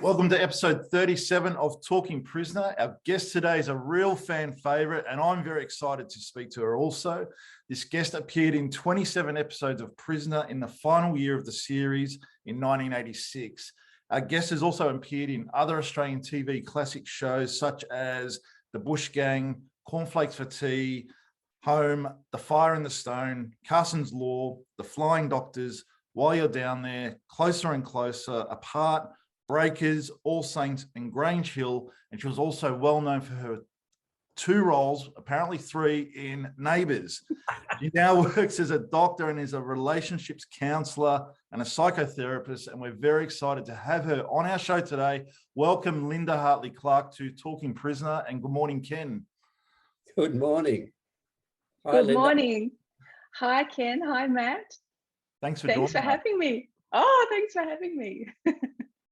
Welcome to episode 37 of Talking Prisoner. Our guest today is a real fan favourite, and I'm very excited to speak to her also. This guest appeared in 27 episodes of Prisoner in the final year of the series in 1986. Our guest has also appeared in other Australian TV classic shows such as The Bush Gang, Cornflakes for Tea, Home, The Fire and the Stone, Carson's Law, The Flying Doctors, While You're Down There, Closer and Closer, Apart, Breakers, All Saints and Grange Hill. And she was also well known for her 2 roles, apparently 3, in Neighbours. She now works as a doctor and is a relationships counsellor and a psychotherapist, and we're very excited to have her on our show today. Welcome, Linda Hartley-Clark, to Talking Prisoner, and good morning, Ken. Good morning. Hi, good Linda. Morning. Hi, Ken. Hi, Matt. Thanks for having me. Oh, thanks for having me.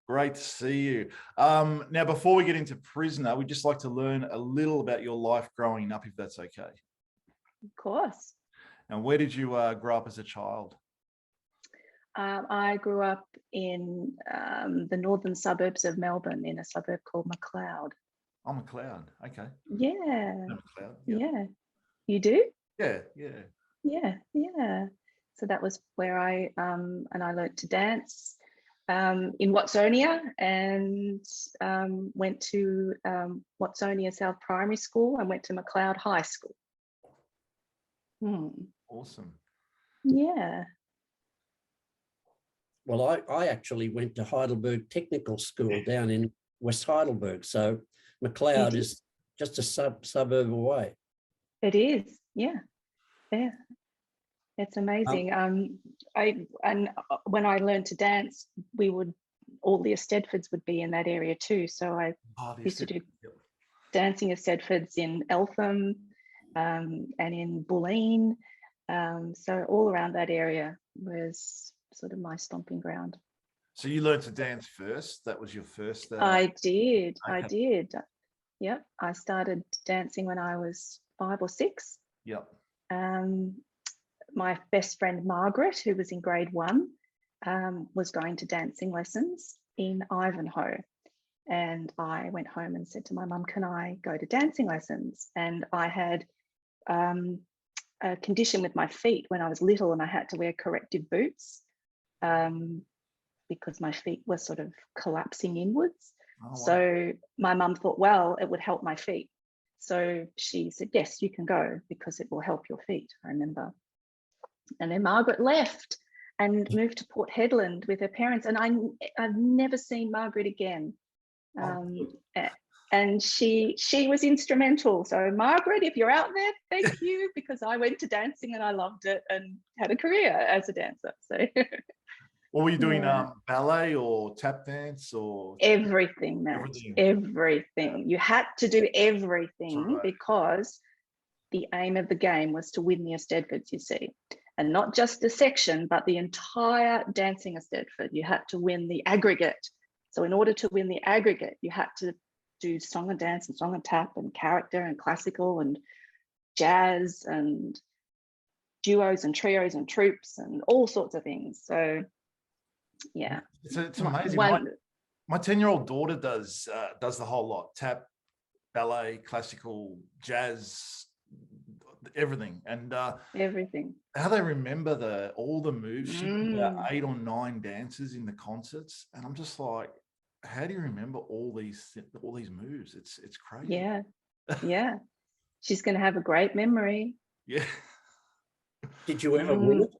Great to see you. Now, before we get into Prisoner, we'd just like to learn a little about your life growing up, if that's okay. Of course. And where did you grow up as a child? I grew up in the northern suburbs of Melbourne, in a suburb called McLeod. Oh, McLeod. Okay. Yeah. McLeod. Yeah. You do? Yeah. So that was where I learnt to dance in Watsonia, and went to Watsonia South Primary School and went to McLeod High School. Awesome. Yeah. Well, I actually went to Heidelberg Technical School down in West Heidelberg, so McLeod is just a suburb away. It is, yeah. It's amazing. When I learned to dance, all the Eisteddfods would be in that area too. So I used to do dancing Eisteddfods in Eltham and in Bulleen. So all around that area was sort of my stomping ground. So you learned to dance first? That was your first? I did. Yep. I started dancing when I was 5 or 6. Yep. My best friend Margaret, who was in grade 1, was going to dancing lessons in Ivanhoe, and I went home and said to my mum, "Can I go to dancing lessons?" And I had a condition with my feet when I was little, and I had to wear corrective boots because my feet were sort of collapsing inwards. Oh, wow. So my mum thought, well, it would help my feet. So she said, "Yes, you can go because it will help your feet," I remember. And then Margaret left and moved to Port Hedland with her parents, and I've never seen Margaret again. And she was instrumental. So Margaret, if you're out there, thank you, because I went to dancing and I loved it and had a career as a dancer. So what were you doing? Ballet or tap dance or everything, Matt? Everything. You had to do everything because the aim of the game was to win the Eisteddfods, you see. And not just the section, but the entire dancing Eisteddfod. You had to win the aggregate. So in order to win the aggregate, you had to do song and dance and song and tap and character and classical and jazz and duos and trios and troupes and all sorts of things. So yeah, it's amazing. My 10-year-old daughter does the whole lot: tap, ballet, classical, jazz, everything. And everything. How they remember all the moves. She did about 8 or 9 dances in the concerts, and I'm just like, how do you remember all these moves? It's crazy. Yeah. She's going to have a great memory. Yeah. Did you ever win it?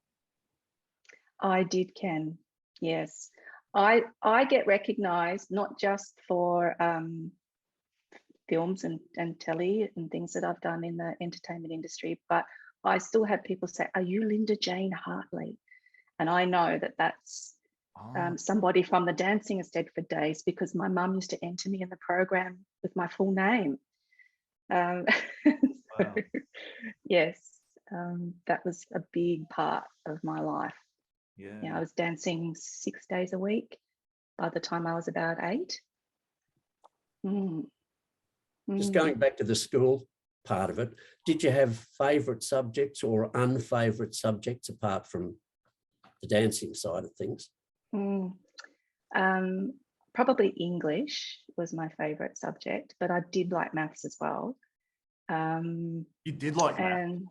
I did, Ken. Yes. I get recognised not just for films and telly and things that I've done in the entertainment industry, but I still have people say, "Are you Linda Jane Hartley?" And I know that that's somebody from the dancing Eisteddfod days, because my mum used to enter me in the program with my full name. So, yes, that was a big part of my life. Yeah, I was dancing 6 days a week by the time I was about 8. Just going back to the school part of it, did you have favourite subjects or unfavourite subjects apart from the dancing side of things? probably English was my favorite subject, but I did like maths as well. You did like math? And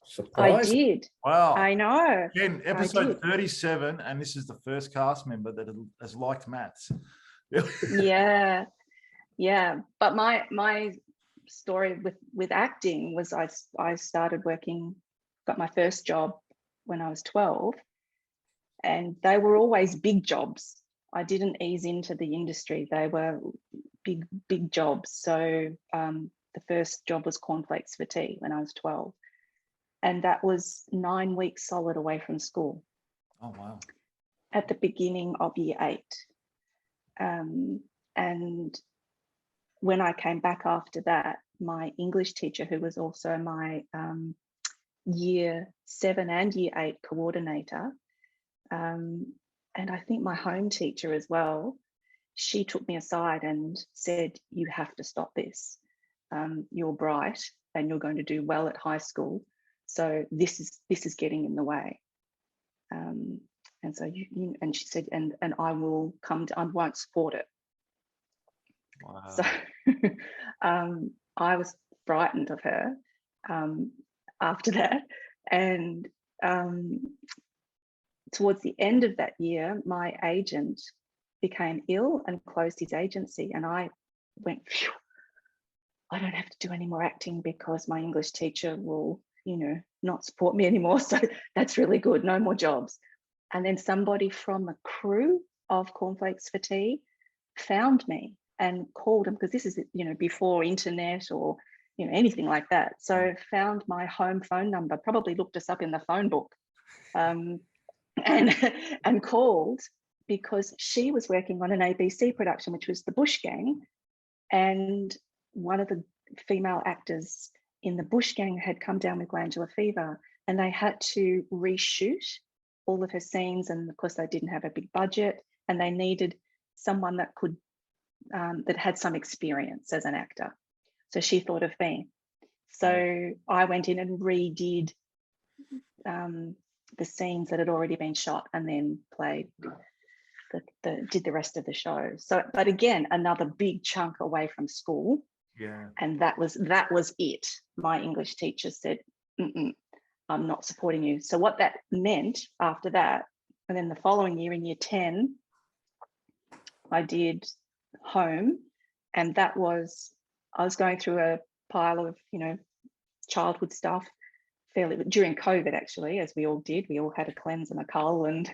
Surprise. I did. Wow. I know. Again, episode 37, and this is the first cast member that has liked maths. Yeah. But my story with acting was I started working, got my first job when I was 12, and they were always big jobs. I didn't ease into the industry. They were big jobs. So the first job was cornflakes for tea when I was 12. And that was 9 weeks solid away from school. Oh, wow. At the beginning of year 8. And when I came back after that, my English teacher, who was also my year 7 and year 8 coordinator, and I think my home teacher as well, she took me aside and said, you have to stop this. You're bright and you're going to do well at high school. So this is getting in the way. And so and she said, and I will I won't support it. Wow. So I was frightened of her after that. And towards the end of that year, my agent became ill and closed his agency. And I went, phew, I don't have to do any more acting because my English teacher will, not support me anymore. So that's really good. No more jobs. And then somebody from the crew of Cornflakes for Tea found me and called them, because this is, before internet or, anything like that. So found my home phone number, probably looked us up in the phone book, and called, because she was working on an ABC production, which was The Bush Gang. And one of the female actors in The Bush Gang had come down with glandular fever, and they had to reshoot all of her scenes. And of course, they didn't have a big budget, and they needed someone that could, that had some experience as an actor. So she thought of me. So I went in and redid the scenes that had already been shot, and then played did the rest of the show. So, but again, another big chunk away from school. Yeah. And that was it. My English teacher said, I'm not supporting you. So what that meant after that, and then the following year in year 10, I did home, and that was, I was going through a pile of, childhood stuff during COVID, actually, as we all did. We all had a cleanse and a cull, and,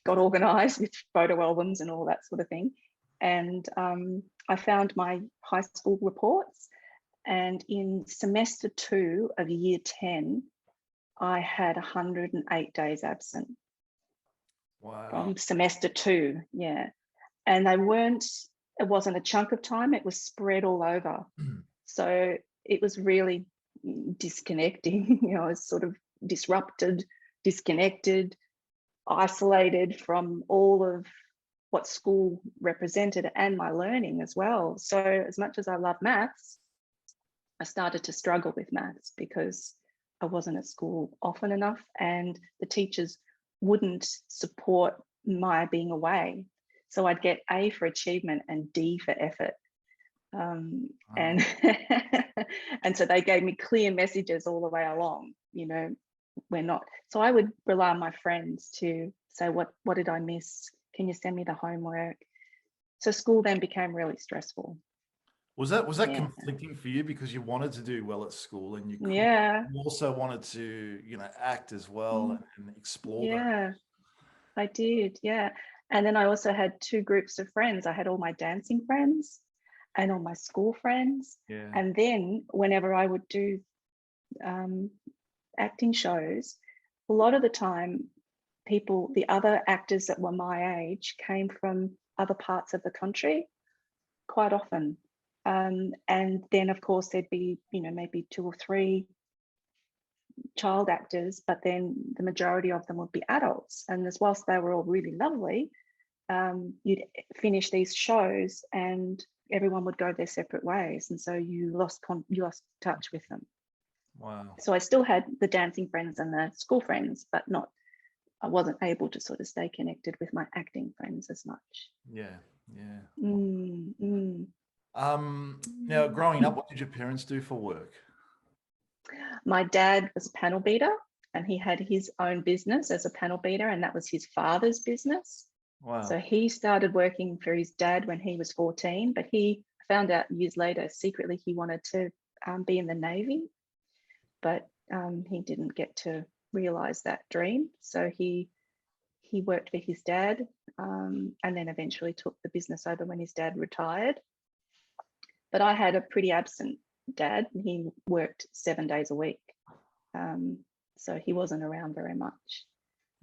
got organised with photo albums and all that sort of thing. And I found my high school reports, and in semester 2 of year 10, I had 108 days absent. Wow. From semester 2, yeah. And it wasn't a chunk of time, it was spread all over. So it was really disconnecting. I was sort of disrupted, disconnected, isolated from all of what school represented and my learning as well. So as much as I love maths, I started to struggle with maths because I wasn't at school often enough, and the teachers wouldn't support my being away. So I'd get A for achievement and D for effort. And and so they gave me clear messages all the way along, we're not. So I would rely on my friends to say, what did I miss? Can you send me the homework? So school then became really stressful. Was that conflicting for you, because you wanted to do well at school, and you also wanted to, act as well and explore that? I did. Yeah. And then I also had 2 groups of friends. I had all my dancing friends and all my school friends. Yeah. And then whenever I would do acting shows, a lot of the time, the other actors that were my age came from other parts of the country quite often. And then of course there'd be, maybe 2 or 3 child actors, but then the majority of them would be adults. And as whilst they were all really lovely, you'd finish these shows and everyone would go their separate ways. And so you lost touch with them. Wow. So I still had the dancing friends and the school friends, but I wasn't able to sort of stay connected with my acting friends as much. Yeah. Yeah. Now, growing up, what did your parents do for work? My dad was a panel beater, and he had his own business as a panel beater, and that was his father's business. Wow. So he started working for his dad when he was 14, but he found out years later secretly he wanted to be in the Navy, but he didn't get to realize that dream. So he worked for his dad, and then eventually took the business over when his dad retired. But I had a pretty absent dad. He worked 7 days a week. So he wasn't around very much.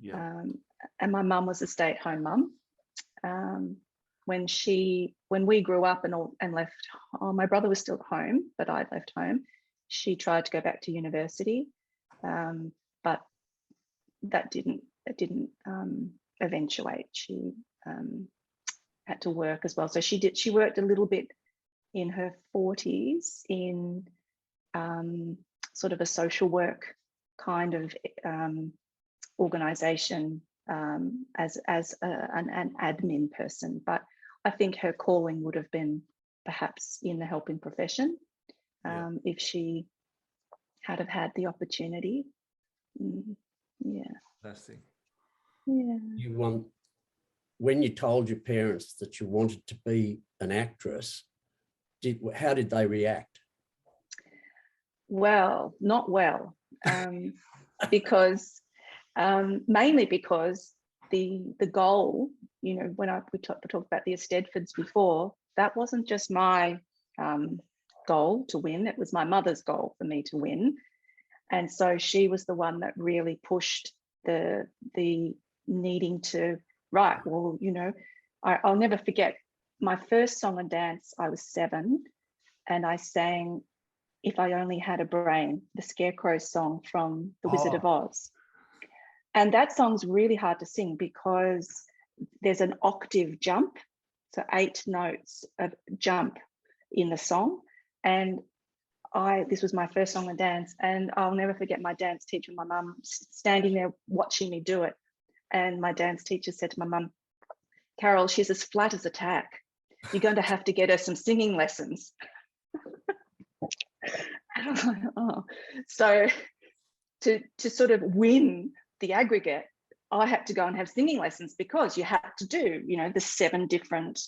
Yeah. And my mum was a stay-at-home mum. When we grew up and left, my brother was still at home, but I'd left home. She tried to go back to university, but that didn't eventuate. She had to work as well. So she worked a little bit in her 40s in sort of a social work kind of organization as an admin person. But I think her calling would have been perhaps in the helping profession if she had have had the opportunity. Yeah. Fantastic. Yeah. When you told your parents that you wanted to be an actress, how did they react? Well, not well, because mainly because the goal, you know, when we talked about the Eisteddfods before, that wasn't just my goal to win, it was my mother's goal for me to win. And so she was the one that really pushed the needing to, right, well, you know, I'll never forget my first song and dance. I was 7 and I sang If I Only Had a Brain, the Scarecrow song from The Wizard of Oz. And that song's really hard to sing because there's an octave jump, so 8 notes of jump in the song. And this was my first song and dance, and I'll never forget my dance teacher, my mum, standing there watching me do it. And my dance teacher said to my mum, "Carol, she's as flat as a tack. You're going to have to get her some singing lessons." And I was like, oh. So to sort of win the aggregate, I had to go and have singing lessons because you had to do, you know, the 7 different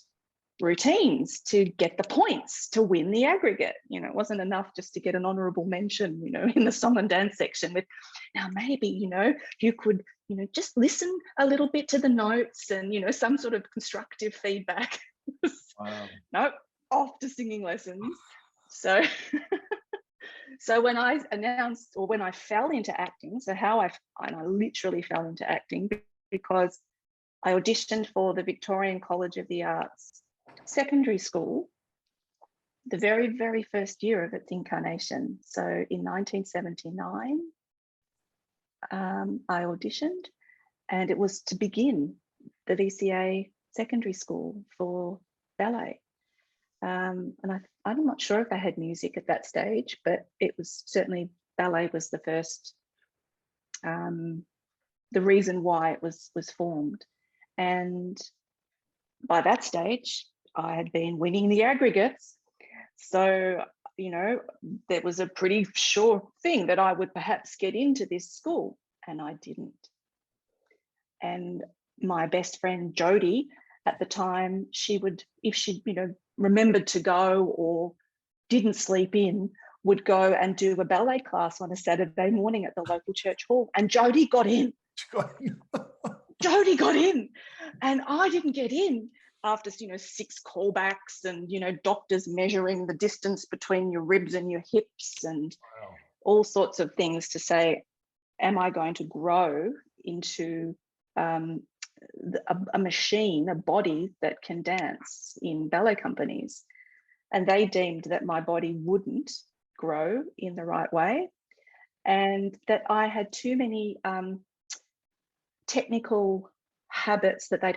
routines to get the points to win the aggregate. You know, it wasn't enough just to get an honorable mention, you know, in the song and dance section with, now maybe, you know, you could, you know, just listen a little bit to the notes and, you know, some sort of constructive feedback. Wow. Nope, off to singing lessons. So so when I announced, or when I fell into acting, so how I literally fell into acting because I auditioned for the Victorian College of the Arts secondary school, the very, very first year of its incarnation. So in 1979, I auditioned, and it was to begin the VCA secondary school for ballet. And I'm not sure if they had music at that stage, but it was certainly, ballet was the first, the reason why it was formed. And by that stage, I had been winning the aggregates. So, you know, there was a pretty sure thing that I would perhaps get into this school, and I didn't. And my best friend, Jodie, at the time, she would, if she, you know, remembered to go or didn't sleep in, would go and do a ballet class on a Saturday morning at the local church hall. And Jodie got in. Jodie got in, and I didn't get in after, you know, 6 callbacks and, you know, doctors measuring the distance between your ribs and your hips and all sorts of things to say, am I going to grow into a machine, a body that can dance in ballet companies? And they deemed that my body wouldn't grow in the right way, and that I had too many technical habits that they'd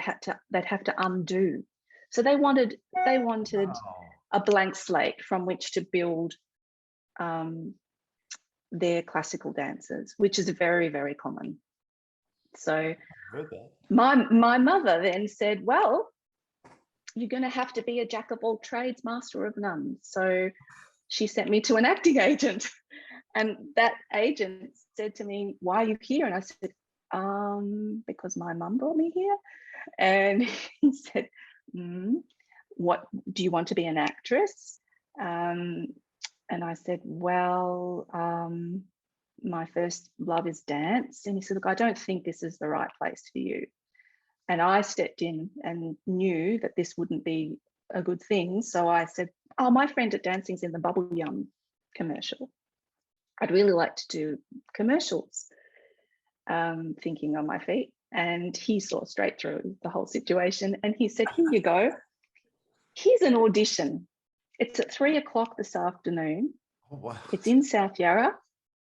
have to undo. So they wanted a blank slate from which to build their classical dancers, which is very, very common. So my mother then said, well, you're going to have to be a jack of all trades, master of none. So she sent me to an acting agent, and that agent said to me, why are you here? And I said, because my mum brought me here. And he said, what, do you want to be an actress? And I said, well, my first love is dance. And he said, look, I don't think this is the right place for you. And I stepped in and knew that this wouldn't be a good thing. So I said, oh, my friend at dancing's in the Bubble Yum commercial. I'd really like to do commercials, thinking on my feet. And he saw straight through the whole situation. And he said, here you go. Here's an audition. It's at 3 o'clock this afternoon. Oh, wow. It's in South Yarra.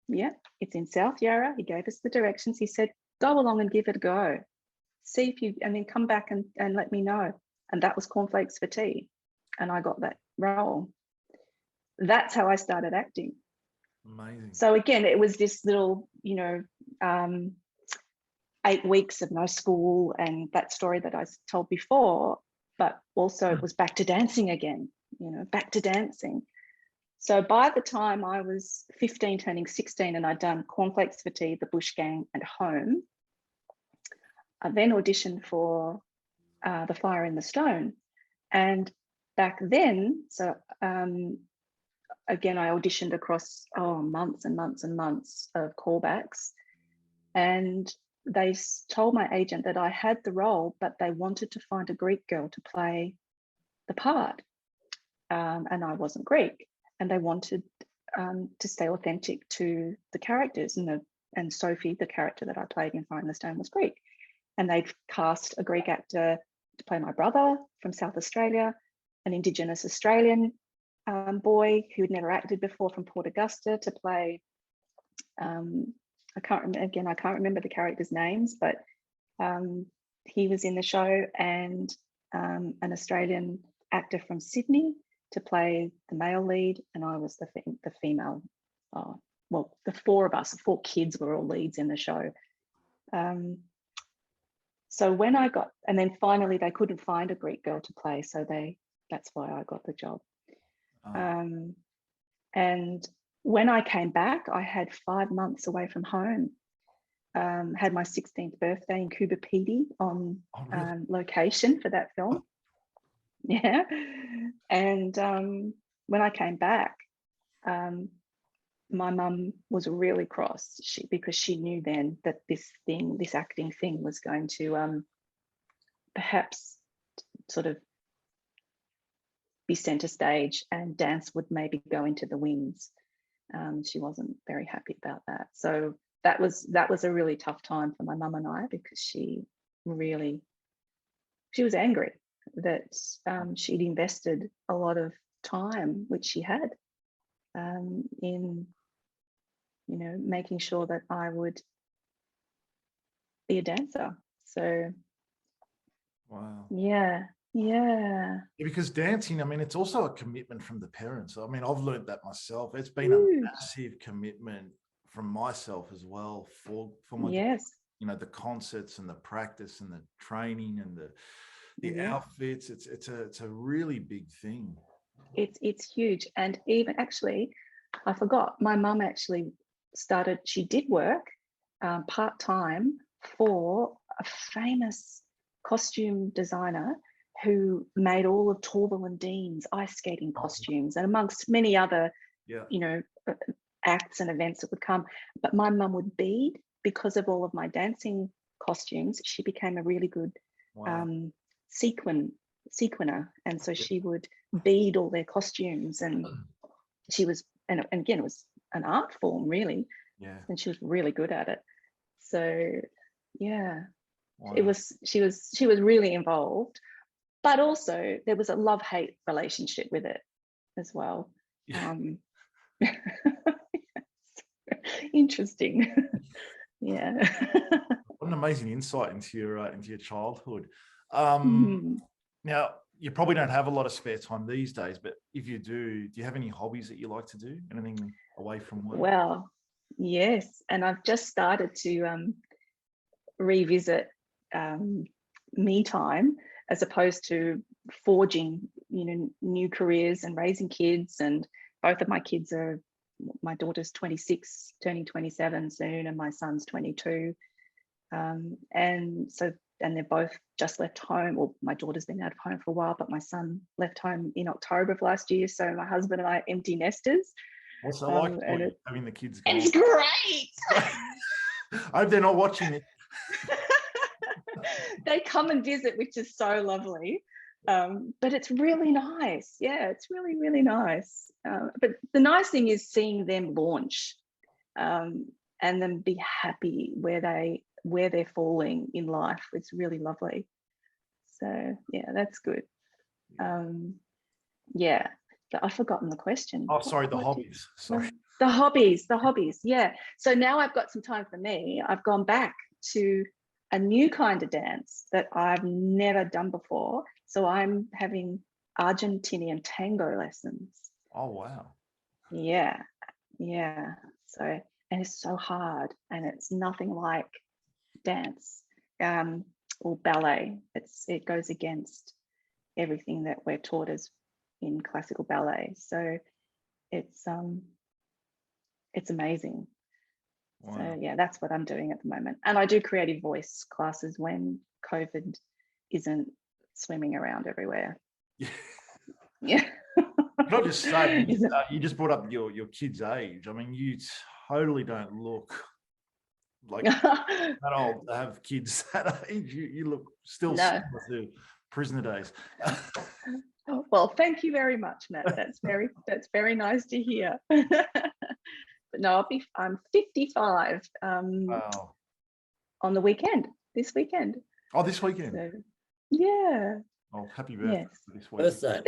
Yeah, it's in South Yarra. He gave us the directions. He said, go along and give it a go. See if you, and then come back and let me know. And that was Cornflakes for Tea. And I got that role. That's how I started acting. Amazing. So again, it was this little, 8 weeks of no school and that story that I told before, but also it was back to dancing again, back to dancing. So by the time I was 15, turning 16, and I'd done Cornflakes for Tea, The Bush Gang, and Home, I then auditioned for The Fire in the Stone. And back then, so again, I auditioned across months and months and months of callbacks. And they told my agent that I had the role, but they wanted to find a Greek girl to play the part. And I wasn't Greek. And they wanted to stay authentic to the characters. And Sophie, the character that I played in Fire in the Stone, was Greek. And they'd cast a Greek actor to play my brother from South Australia, an Indigenous Australian boy who had never acted before from Port Augusta to play, I can't remember the characters' names, but he was in the show, and an Australian actor from Sydney to play the male lead, and I was the female. The 4 of us, 4 kids, were all leads in the show. So when I got, and then finally they couldn't find a Greek girl to play, so that's why I got the job. And when I came back, I had 5 months away from home. Had my 16th birthday in Coober Pedy on location for that film. Yeah. And when I came back, my mum was really cross because she knew then that this acting thing was going to perhaps sort of be centre stage, and dance would maybe go into the wings. She wasn't very happy about that. So that was a really tough time for my mum and I, because she was angry that she'd invested a lot of time, which she had, in making sure that I would be a dancer. So wow. Yeah. Because dancing, I mean, it's also a commitment from the parents. I mean, I've learned that myself. It's been a massive commitment from myself as well for my, the concerts and the practice and the training and the outfits. It's a really big thing. It's huge. And even actually, I forgot, my mum actually she did work part-time for a famous costume designer who made all of Torval and Dean's ice skating costumes, and amongst many other, acts and events that would come. But my mum would bead because of all of my dancing costumes. She became a really good sequiner, and so she would bead all their costumes, and she was, and again, it was an art form, really. Yeah. And she was really good at it. So yeah, she was really involved. But also there was a love-hate relationship with it as well. Yeah. Interesting. Yeah. What an amazing insight into your childhood. Now, you probably don't have a lot of spare time these days, but if you do you have any hobbies that you like to do? Anything away from work? Well, yes. And I've just started to revisit me time, as opposed to forging, new careers and raising kids. And both of my kids my daughter's 26, turning 27 soon, and my son's 22. And they're both just left home. Well, my daughter's been out of home for a while, but my son left home in October of last year. So my husband and I are empty nesters. What's it like having the kids gone? It's great. I hope they're not watching it. They come and visit, which is so lovely. But it's really nice. Yeah, it's really, really nice. But the nice thing is seeing them launch and then be happy where they're falling in life. It's really lovely. So yeah, that's good. Yeah, I've forgotten the question. Oh, sorry, the hobbies. Sorry. The hobbies. Yeah. So now I've got some time for me. I've gone back to a new kind of dance that I've never done before. So I'm having Argentinian tango lessons. Oh, wow. Yeah. So, and it's so hard, and it's nothing like dance or ballet. It goes against everything that we're taught as in classical ballet. So it's amazing. Wow. So yeah, that's what I'm doing at the moment. And I do creative voice classes when COVID isn't swimming around everywhere. Yeah. Not just say, you just brought up your kid's age. I mean, you totally don't look like that old to have kids that age. You look still similar to prisoner days. Well, thank you very much, Matt. That's very nice to hear. But no, I'm 55 wow. On the weekend, this weekend. Oh, this weekend. So, yeah. Oh, happy birthday for this weekend. Birthday.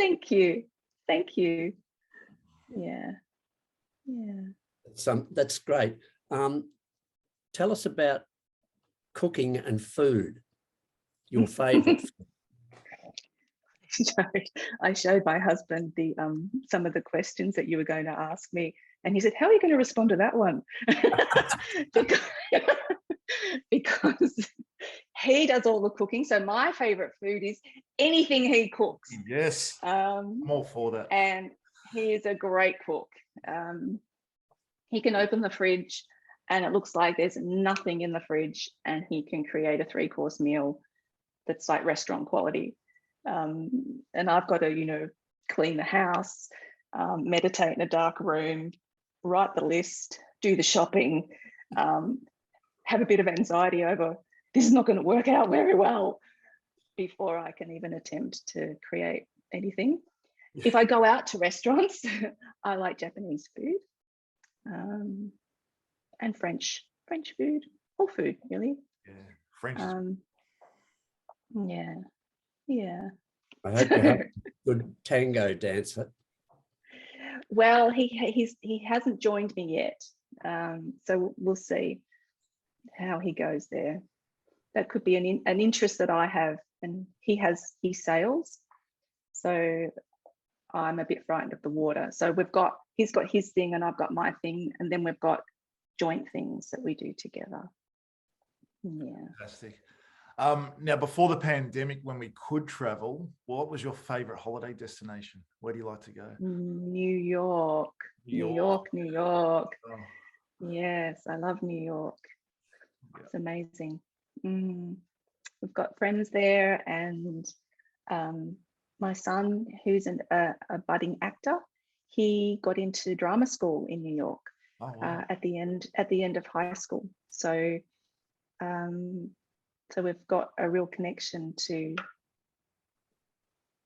Thank you. Yeah. That's great. Tell us about cooking and food, your favourite. I showed my husband the some of the questions that you were going to ask me, and he said, "How are you going to respond to that one?" because he does all the cooking. So my favorite food is anything he cooks. Yes, I'm all for that. And he is a great cook. He can open the fridge and it looks like there's nothing in the fridge, and he can create a 3-course meal that's like restaurant quality. And I've got to, clean the house, meditate in a dark room, write the list, do the shopping, have a bit of anxiety over this is not going to work out very well before I can even attempt to create anything. If I go out to restaurants, I like Japanese food and French food, all food really. Yeah, French. Yeah. I hope you have a good tango dancer. Well, he hasn't joined me yet, so we'll see how he goes there. That could be an interest that I have, and he sails, so I'm a bit frightened of the water. So he's got his thing and I've got my thing, and then we've got joint things that we do together. Yeah. Fantastic. Now, before the pandemic, when we could travel, what was your favorite holiday destination? Where do you like to go? New York. Oh. Yes, I love New York. Yeah. It's amazing. We've got friends there, and my son, who's a budding actor, he got into drama school in New York. Oh, wow. At the end of high school. So we've got a real connection to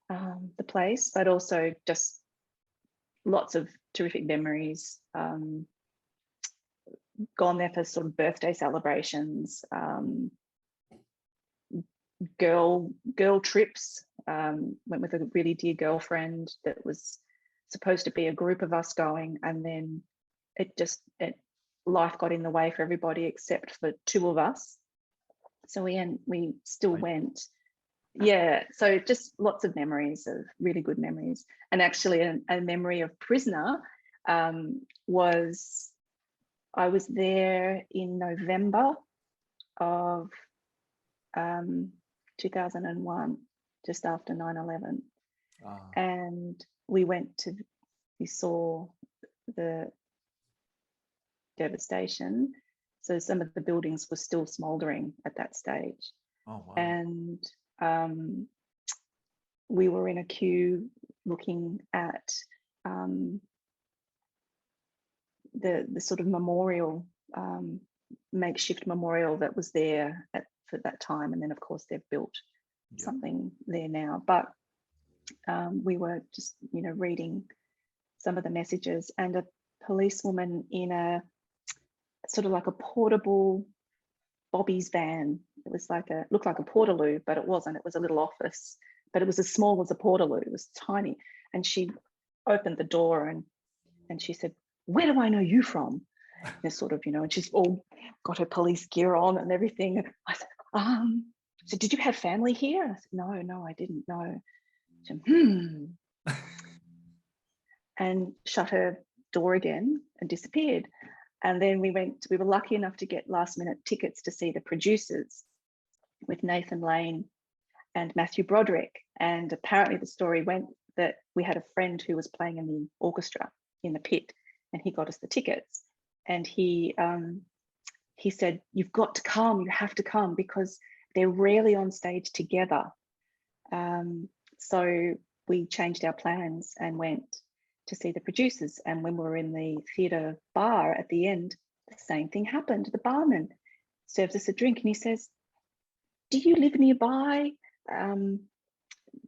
the place, but also just lots of terrific memories. Gone there for sort of birthday celebrations, girl trips. Went with a really dear girlfriend that was supposed to be a group of us going, and then life got in the way for everybody except for 2 of us. So we still went. Yeah, so just lots of memories, of really good memories. And actually a memory of Prisoner was, I was there in November of 2001, just after 9/11. Ah. And we saw the devastation. So some of the buildings were still smouldering at that stage. Oh, wow. And we were in a queue looking at the sort of memorial, makeshift memorial that was there for that time. And then, of course, they've built something there now. But we were just, reading some of the messages, and a policewoman in a sort of like a portable Bobby's van. It was looked like a portaloo, but it wasn't. It was a little office, but it was as small as a portaloo. It was tiny. And she opened the door and she said, "Where do I know you from?" And sort of, and she's all got her police gear on and everything. And I said, "Did you have family here?" And I said, No, I didn't know. She said, and shut her door again and disappeared. And then we were lucky enough to get last minute tickets to see the producers with Nathan Lane and Matthew Broderick. And apparently the story went that we had a friend who was playing in the orchestra in the pit, and he got us the tickets. And he said, "You've got to come, you have to come, because they're rarely on stage together." So we changed our plans and went to see the producers. And when we were in the theatre bar at the end, the same thing happened. The barman serves us a drink and he says, "Do you live nearby?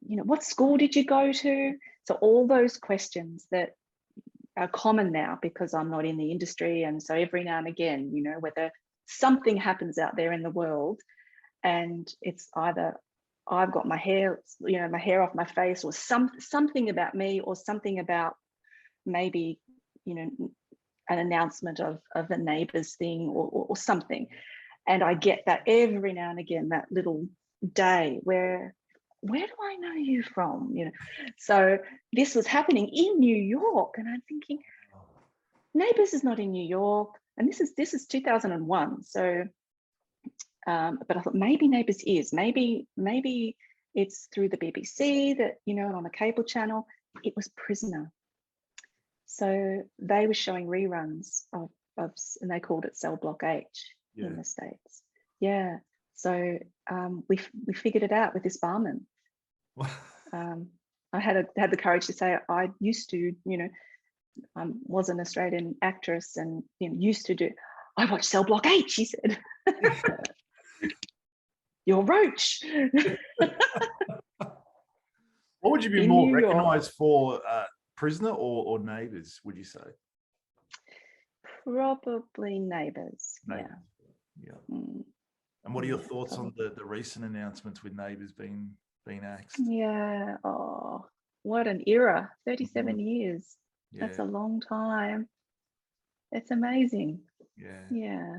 What school did you go to?" So all those questions that are common now because I'm not in the industry. And so every now and again, whether something happens out there in the world and it's either I've got my hair off my face, or something about me, or something about maybe, an announcement of a Neighbours thing or something. And I get that every now and again, that little day where do I know you from? So this was happening in New York, and I'm thinking, Neighbours is not in New York, and this is 2001. So, but I thought maybe Neighbours is, maybe it's through the BBC that, and on a cable channel. It was Prisoner. So they were showing reruns of and they called it Cellblockh H in the States. Yeah. So we figured it out with this barman. I had the courage to say I used to, was an Australian actress and used to do. I watched Cellblockh H, she said. You're Roach. What would you be more recognised for, Prisoner or Neighbours, would you say? Probably Neighbours. Yeah. Mm. And what are your thoughts on the recent announcements with Neighbours being axed? Yeah. Oh, what an era. 37 years. Yeah. That's a long time. It's amazing. Yeah.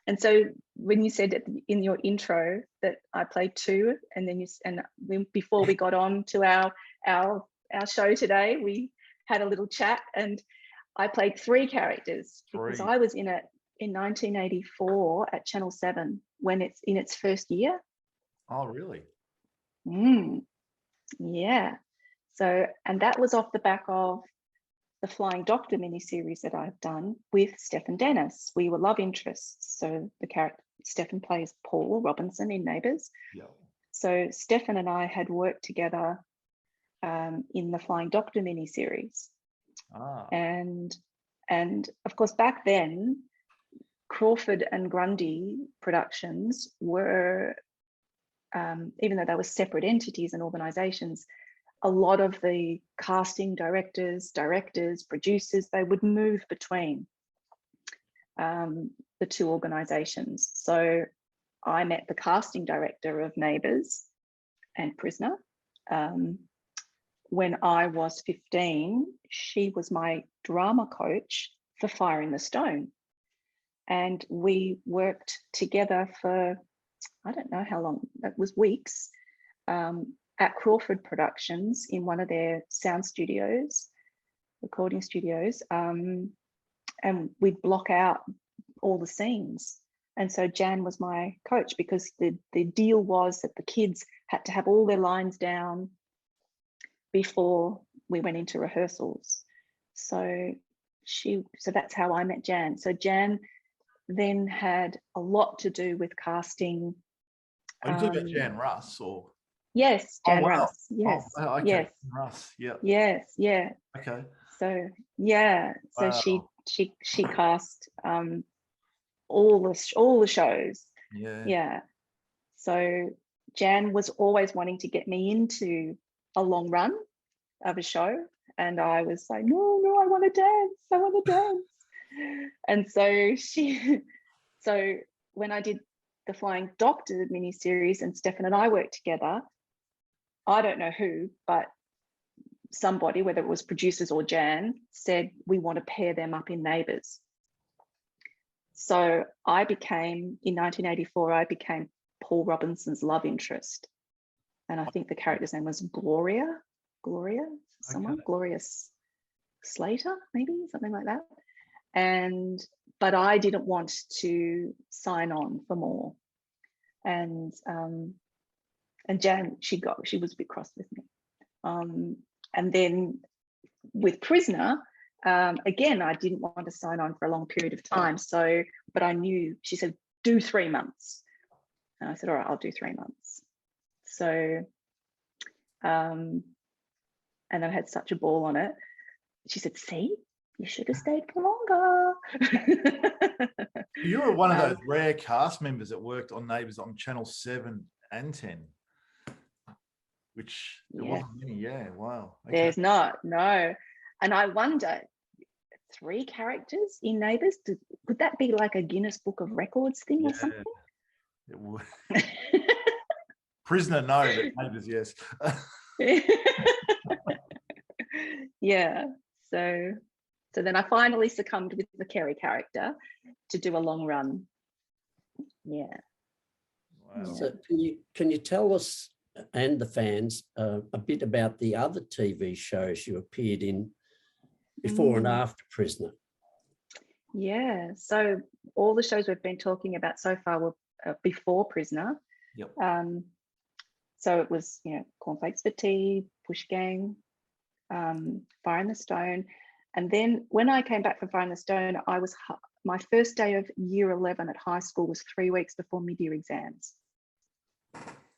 And so when you said in your intro that I played two, and then before we got on to our show today, we had a little chat, and I played three characters because I was in it in 1984 at Channel 7 when it's in its first year. Oh, really? Yeah. So, and that was off the back of the Flying Doctor miniseries that I've done with Stephen Dennis. We were love interests. So the character Stephen plays Paul Robinson in Neighbours. Yeah. So Stephen and I had worked together in the Flying Doctor miniseries. And of course back then, Crawford and Grundy Productions were, even though they were separate entities and organisations, a lot of the casting directors, producers, they would move between the two organisations. So I met the casting director of Neighbours and Prisoner. When I was 15, she was my drama coach for Fire in the Stone. And we worked together for, I don't know how long, that was weeks, at Crawford Productions in one of their sound studios, recording studios, and we'd block out all the scenes. And so Jan was my coach, because the deal was that the kids had to have all their lines down before we went into rehearsals. So that's how I met Jan. So Jan then had a lot to do with casting. Are you talking about Jan Russ or? Yes, Jan Russ. Oh, Yes. wow. Okay. Yes. Russ. Yeah. Yes. Yeah. Okay. So yeah. So Wow. she cast all the shows. Yeah. Yeah. So Jan was always wanting to get me into a long run of a show, and I was like, no, I want to dance. I want to dance. And so when I did the Flying Doctor miniseries and Stefan and I worked together, I don't know who, but somebody, whether it was producers or Jan, said, we want to pair them up in Neighbours. So in 1984, I became Paul Robinson's love interest. And I think the character's name was Gloria, Gloria Slater, maybe, something like that. But I didn't want to sign on for more. And Jan, she was a bit cross with me. And then with Prisoner, again, I didn't want to sign on for a long period of time. But I knew, she said, do 3 months. And I said, all right, I'll do 3 months. So, and I had such a ball on it. She said, see, you should have stayed for longer. You were one of those rare cast members that worked on Neighbours on Channel 7 and 10, which there wasn't many. Yeah, wow. Okay. There's not, no. And I wonder, 3 characters in Neighbours, would that be like a Guinness Book of Records thing or something? It would. Prisoner, no, but Neighbours, yes. Yeah. So then I finally succumbed with the Kerry character to do a long run. Yeah. Wow. So can you tell us and the fans a bit about the other TV shows you appeared in before and after Prisoner? Yeah. So all the shows we've been talking about so far were before Prisoner. Yep. So it was, Cornflakes for Tea, Push Gang, Fire in the Stone. And then when I came back from Fire in the Stone, my first day of year 11 at high school was 3 weeks before mid-year exams.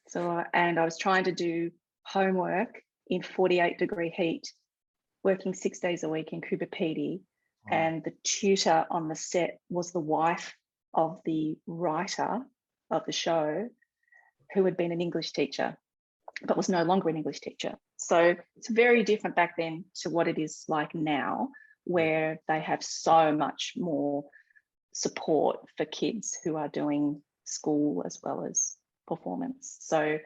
So, and I was trying to do homework in 48-degree heat, working 6 days a week in Cooper Pedy. Wow. And the tutor on the set was the wife of the writer of the show, who had been an English teacher, but was no longer an English teacher. So it's very different back then to what it is like now, where they have so much more support for kids who are doing school as well as performance. So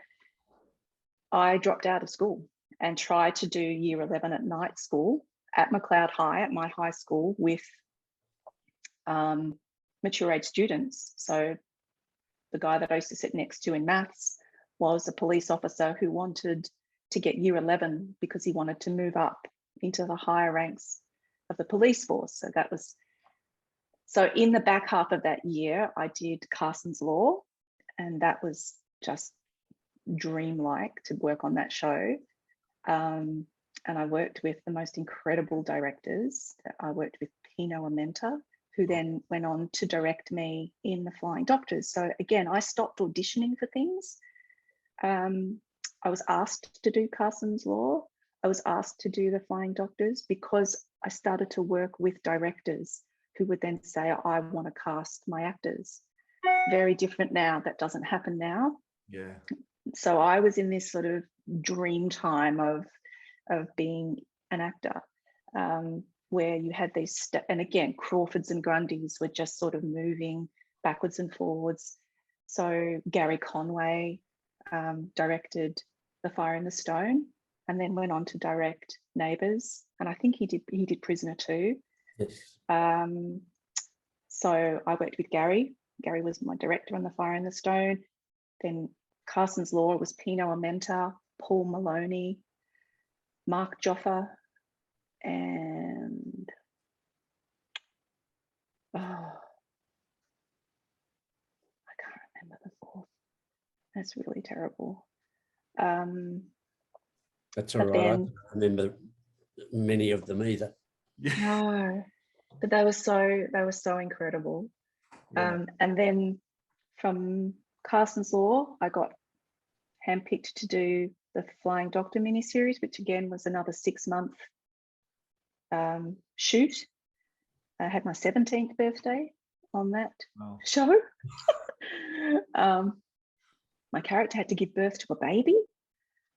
I dropped out of school and tried to do year 11 at night school at McLeod High, at my high school, with mature age students. So the guy that I used to sit next to in maths was a police officer who wanted to get year 11 because he wanted to move up into the higher ranks of the police force. So in the back half of that year, I did Carson's Law, and that was just dreamlike to work on that show. And I worked with the most incredible directors. I worked with Pino Amenta, who then went on to direct me in The Flying Doctors. So again, I stopped auditioning for things. I was asked to do Carson's Law. I was asked to do The Flying Doctors because I started to work with directors who would then say, I want to cast my actors. Very different now. That doesn't happen now. Yeah. So I was in this sort of dream time of being an actor, where you had these, and again, Crawfords and Grundys were just sort of moving backwards and forwards. So Gary Conway directed The Fire in the Stone, and then went on to direct Neighbours, and I think he did Prisoner too. Yes. So I worked with Gary. Gary was my director on The Fire in the Stone. Then Carson's Law was Pino Amenta, Paul Maloney, Mark Joffa, and That's really terrible. That's all right. I don't remember many of them either. No, but they were so incredible. Yeah. And then from Carson's Law, I got handpicked to do the Flying Doctor miniseries, which again was another 6-month shoot. I had my 17th birthday on that show. My character had to give birth to a baby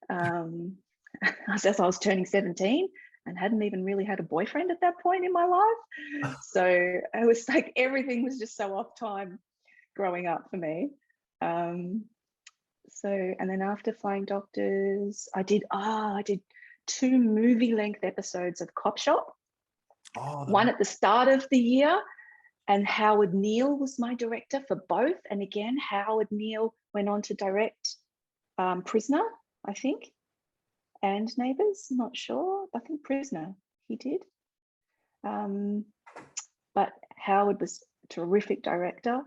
as I was turning 17 and hadn't even really had a boyfriend at that point in my life. So it was like everything was just so off time growing up for me. And then after Flying Doctors, I did 2 movie-length episodes of Cop Shop. One at the start of the year, and Howard Neal was my director for both. And again, Howard Neal went on to direct Prisoner, I think, and Neighbours, I'm not sure. I think Prisoner he did. But Howard was a terrific director.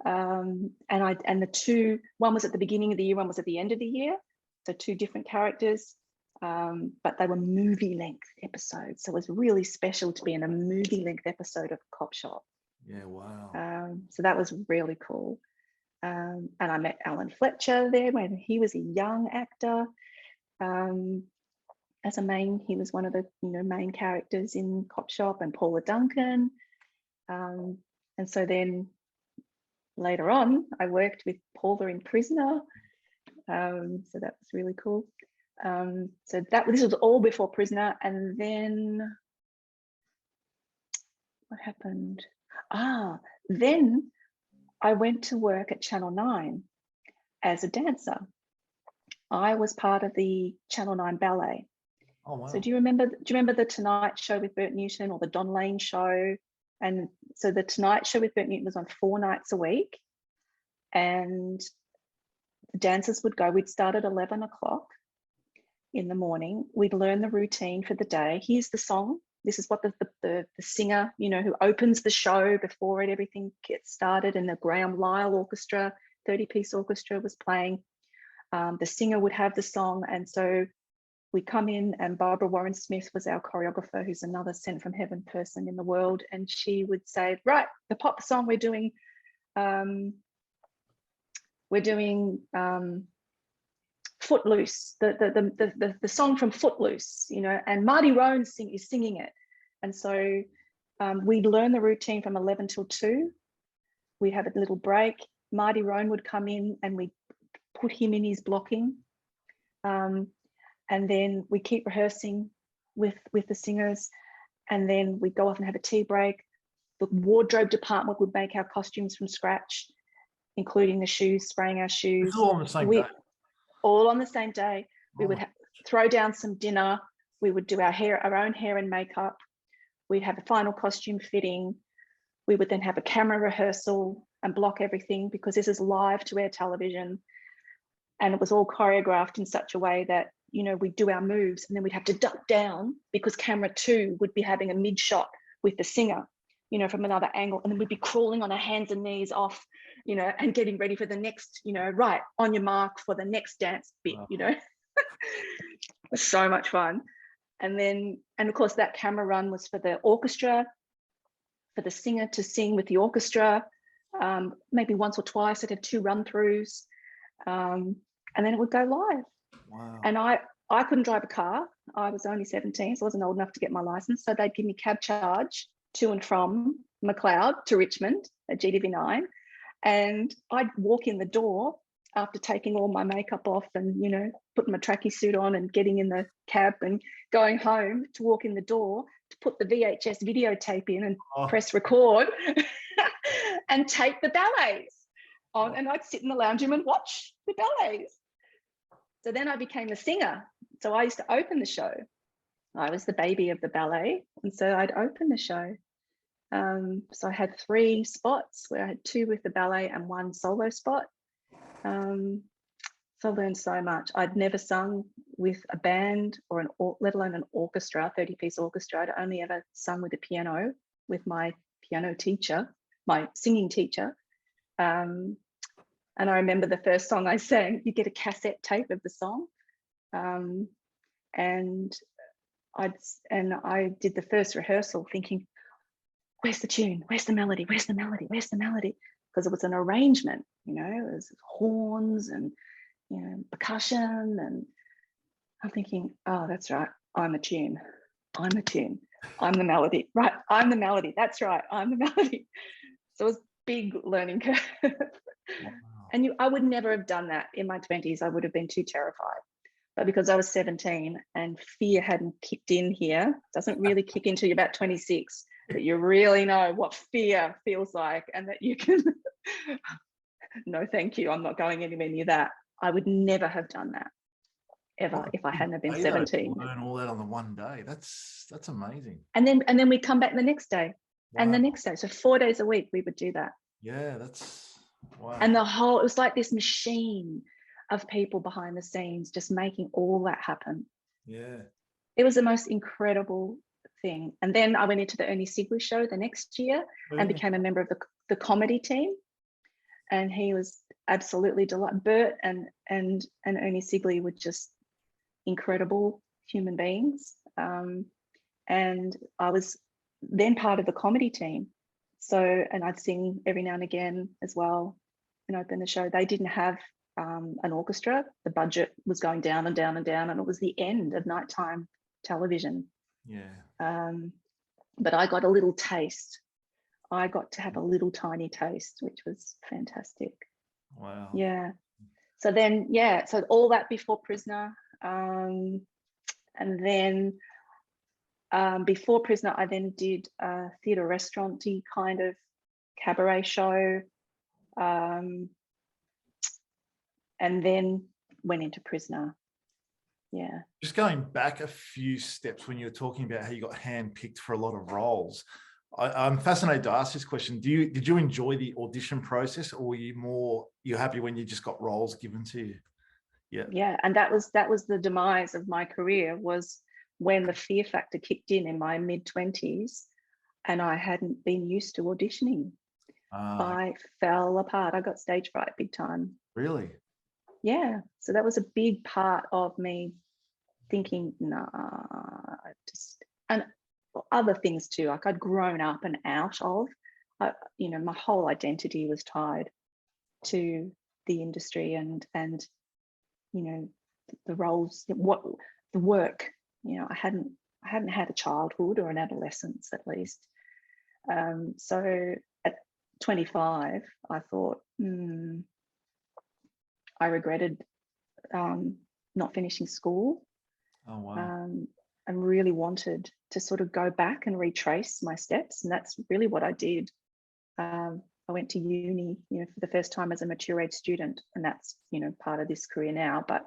And the 2, one was at the beginning of the year, one was at the end of the year. So 2 different characters, but they were movie-length episodes. So it was really special to be in a movie-length episode of Cop Shop. Yeah, wow. So that was really cool. And I met Alan Fletcher there when he was a young actor. He was one of the main characters in Cop Shop, and Paula Duncan. And so then later on, I worked with Paula in Prisoner. So that was really cool. So this was all before Prisoner. And then what happened? Then I went to work at Channel 9 as a dancer. I was part of the Channel 9 ballet. Oh, wow. So do you remember the Tonight Show with Bert Newton, or the Don Lane Show? And so the Tonight Show with Bert Newton was on 4 nights a week, and the dancers would go. We'd start at 11 o'clock in the morning. We'd learn the routine for the day. Here's the song. This is what the singer, who opens the show before everything gets started, and the Graham Lyle Orchestra, 30-piece orchestra was playing. The singer would have the song, and so we come in, and Barbara Warren Smith was our choreographer, who's another sent from heaven person in the world, and she would say, right, the pop song we're doing Footloose, the song from Footloose, and Marty Roan is singing it. And so we'd learn the routine from 11 till 2. We'd have a little break. Marty Roan would come in, and we'd put him in his blocking. And then we keep rehearsing with the singers. And then we'd go off and have a tea break. The wardrobe department would make our costumes from scratch, including the shoes, spraying our shoes. It's all on the same day. All on the same day. We would throw down some dinner. We would do our own hair and makeup. We'd have a final costume fitting. We would then have a camera rehearsal and block everything, because this is live to air television. And it was all choreographed in such a way that, we'd do our moves, and then we'd have to duck down because camera 2 would be having a mid shot with the singer, from another angle. And then we'd be crawling on our hands and knees off, and getting ready for the next, right, on your mark for the next dance bit, It was so much fun. And of course, that camera run was for the orchestra, for the singer to sing with the orchestra, maybe once or twice. I'd have 2 run-throughs, and then it would go live. Wow. And I couldn't drive a car. I was only 17, so I wasn't old enough to get my license. So they'd give me cab charge to and from McLeod to Richmond at GDV9. And I'd walk in the door after taking all my makeup off and, putting my trackie suit on and getting in the cab and going home, to walk in the door to put the VHS videotape in and press record and tape the ballets on. And I'd sit in the lounge room and watch the ballets. So then I became a singer. So I used to open the show. I was the baby of the ballet. And so I'd open the show. So I had 3 spots where I had 2 with the ballet and 1 solo spot. So I learned so much. I'd never sung with a band or let alone an orchestra, 30-piece orchestra. I'd only ever sung with a piano with my piano teacher, my singing teacher. And I remember the first song I sang, you get a cassette tape of the song. And I did the first rehearsal thinking, where's the tune? Where's the melody? Where's the melody? Where's the melody? Because it was an arrangement, you know, it was horns and, you know, percussion. And I'm thinking, oh, that's right. I'm a tune. I'm a tune. I'm the melody. Right. I'm the melody. That's right. I'm the melody. So it was a big learning curve. Wow. And I would never have done that in my 20s. I would have been too terrified. But because I was 17 and fear hadn't kicked in here, doesn't really kick in till you're about 26, that you really know what fear feels like and that you can, no, thank you, I'm not going anywhere near that. I would never have done that ever if I hadn't have been 17. Learn all that on the one day. That's amazing. And then we come back the next day. Wow. And the next day. So 4 days a week we would do that. Yeah, that's wow. And it was like this machine of people behind the scenes just making all that happen. Yeah. It was the most incredible thing. And then I went into the Ernie Sigley show the next year and became a member of the comedy team. And he was absolutely delighted. Bert and Ernie Sigley were just incredible human beings. And I was then part of the comedy team. So, and I'd sing every now and again as well and open the show. They didn't have an orchestra. The budget was going down and down and down, and it was the end of nighttime television. Yeah. But I got a little taste. I got to have a little tiny taste, which was fantastic. Wow. Yeah. So then, yeah, so all that before Prisoner. And then before Prisoner, I then did a theatre restaurant-y kind of cabaret show. And then went into Prisoner. Yeah. Just going back a few steps when you were talking about how you got handpicked for a lot of roles. I'm fascinated to ask this question. Did you enjoy the audition process, or were you happy when you just got roles given to you? Yeah. Yeah. And that was the demise of my career, was when the fear factor kicked in my mid-20s and I hadn't been used to auditioning. I fell apart. I got stage fright big time. Really? Yeah. So that was a big part of me thinking, nah, and other things too. Like I'd grown up and out of, you know, my whole identity was tied to the industry and you know, the roles, the work. You know, I hadn't had a childhood or an adolescence at least. So at 25, I thought, I regretted not finishing school. Oh, wow. I really wanted to sort of go back and retrace my steps. And that's really what I did. I went to uni, you know, for the first time as a mature age student. And that's, you know, part of this career now. But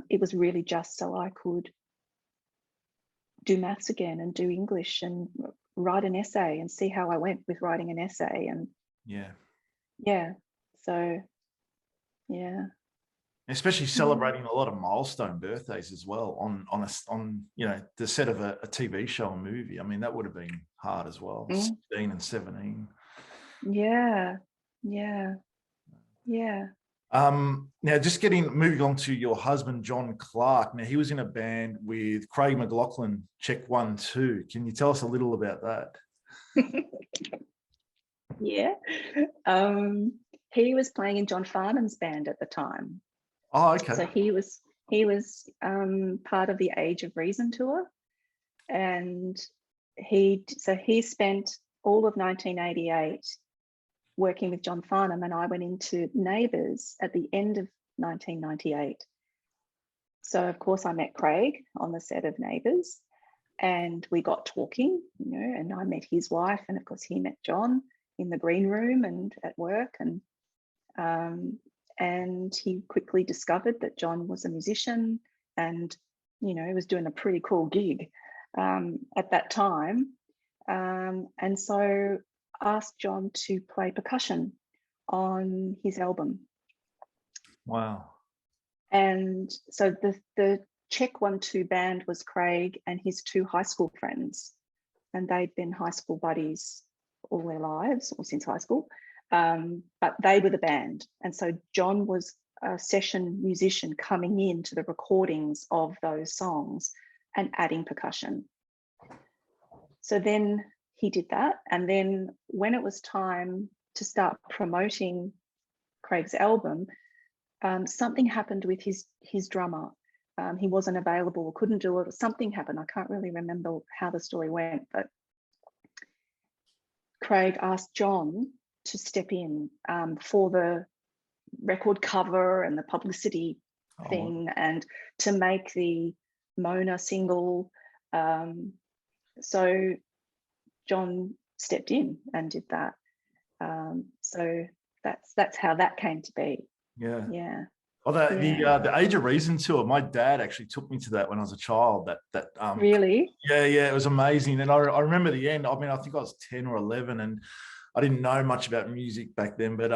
it was really just so I could do maths again and do English and write an essay and see how I went with writing an essay. And yeah. So, yeah. Especially celebrating a lot of milestone birthdays as well on you know, the set of a TV show and movie. I mean, that would have been hard as well. 16 and 17. Yeah. Now just moving on to your husband, John Clark. Now he was in a band with Craig McLaughlin, Check 1 2. Can you tell us a little about that? Yeah. He was playing in John Farnham's band at the time. Oh, okay. So he was part of the Age of Reason tour, and he spent all of 1988 working with John Farnham, and I went into Neighbours at the end of 1998. So of course I met Craig on the set of Neighbours, and we got talking, you know, and I met his wife, and of course he met John in the green room and at work, and he quickly discovered that John was a musician and, you know, he was doing a pretty cool gig at that time. And so asked John to play percussion on his album. Wow. And so the Check 1 2 band was Craig and his two high school friends. And they'd been high school buddies all their lives, or since high school. but they were the band. And so John was a session musician coming into the recordings of those songs and adding percussion. So then he did that. And then when it was time to start promoting Craig's album, something happened with his drummer. He wasn't available or couldn't do it. Something happened. I can't really remember how the story went, but Craig asked John to step in for the record cover and the publicity thing, and to make the Mona single. So John stepped in and did that. So that's how that came to be. Yeah. Oh, the Age of Reason tour. My dad actually took me to that when I was a child. Really? Yeah, it was amazing. And I remember the end. I mean, I think I was 10 or 11, and I didn't know much about music back then. But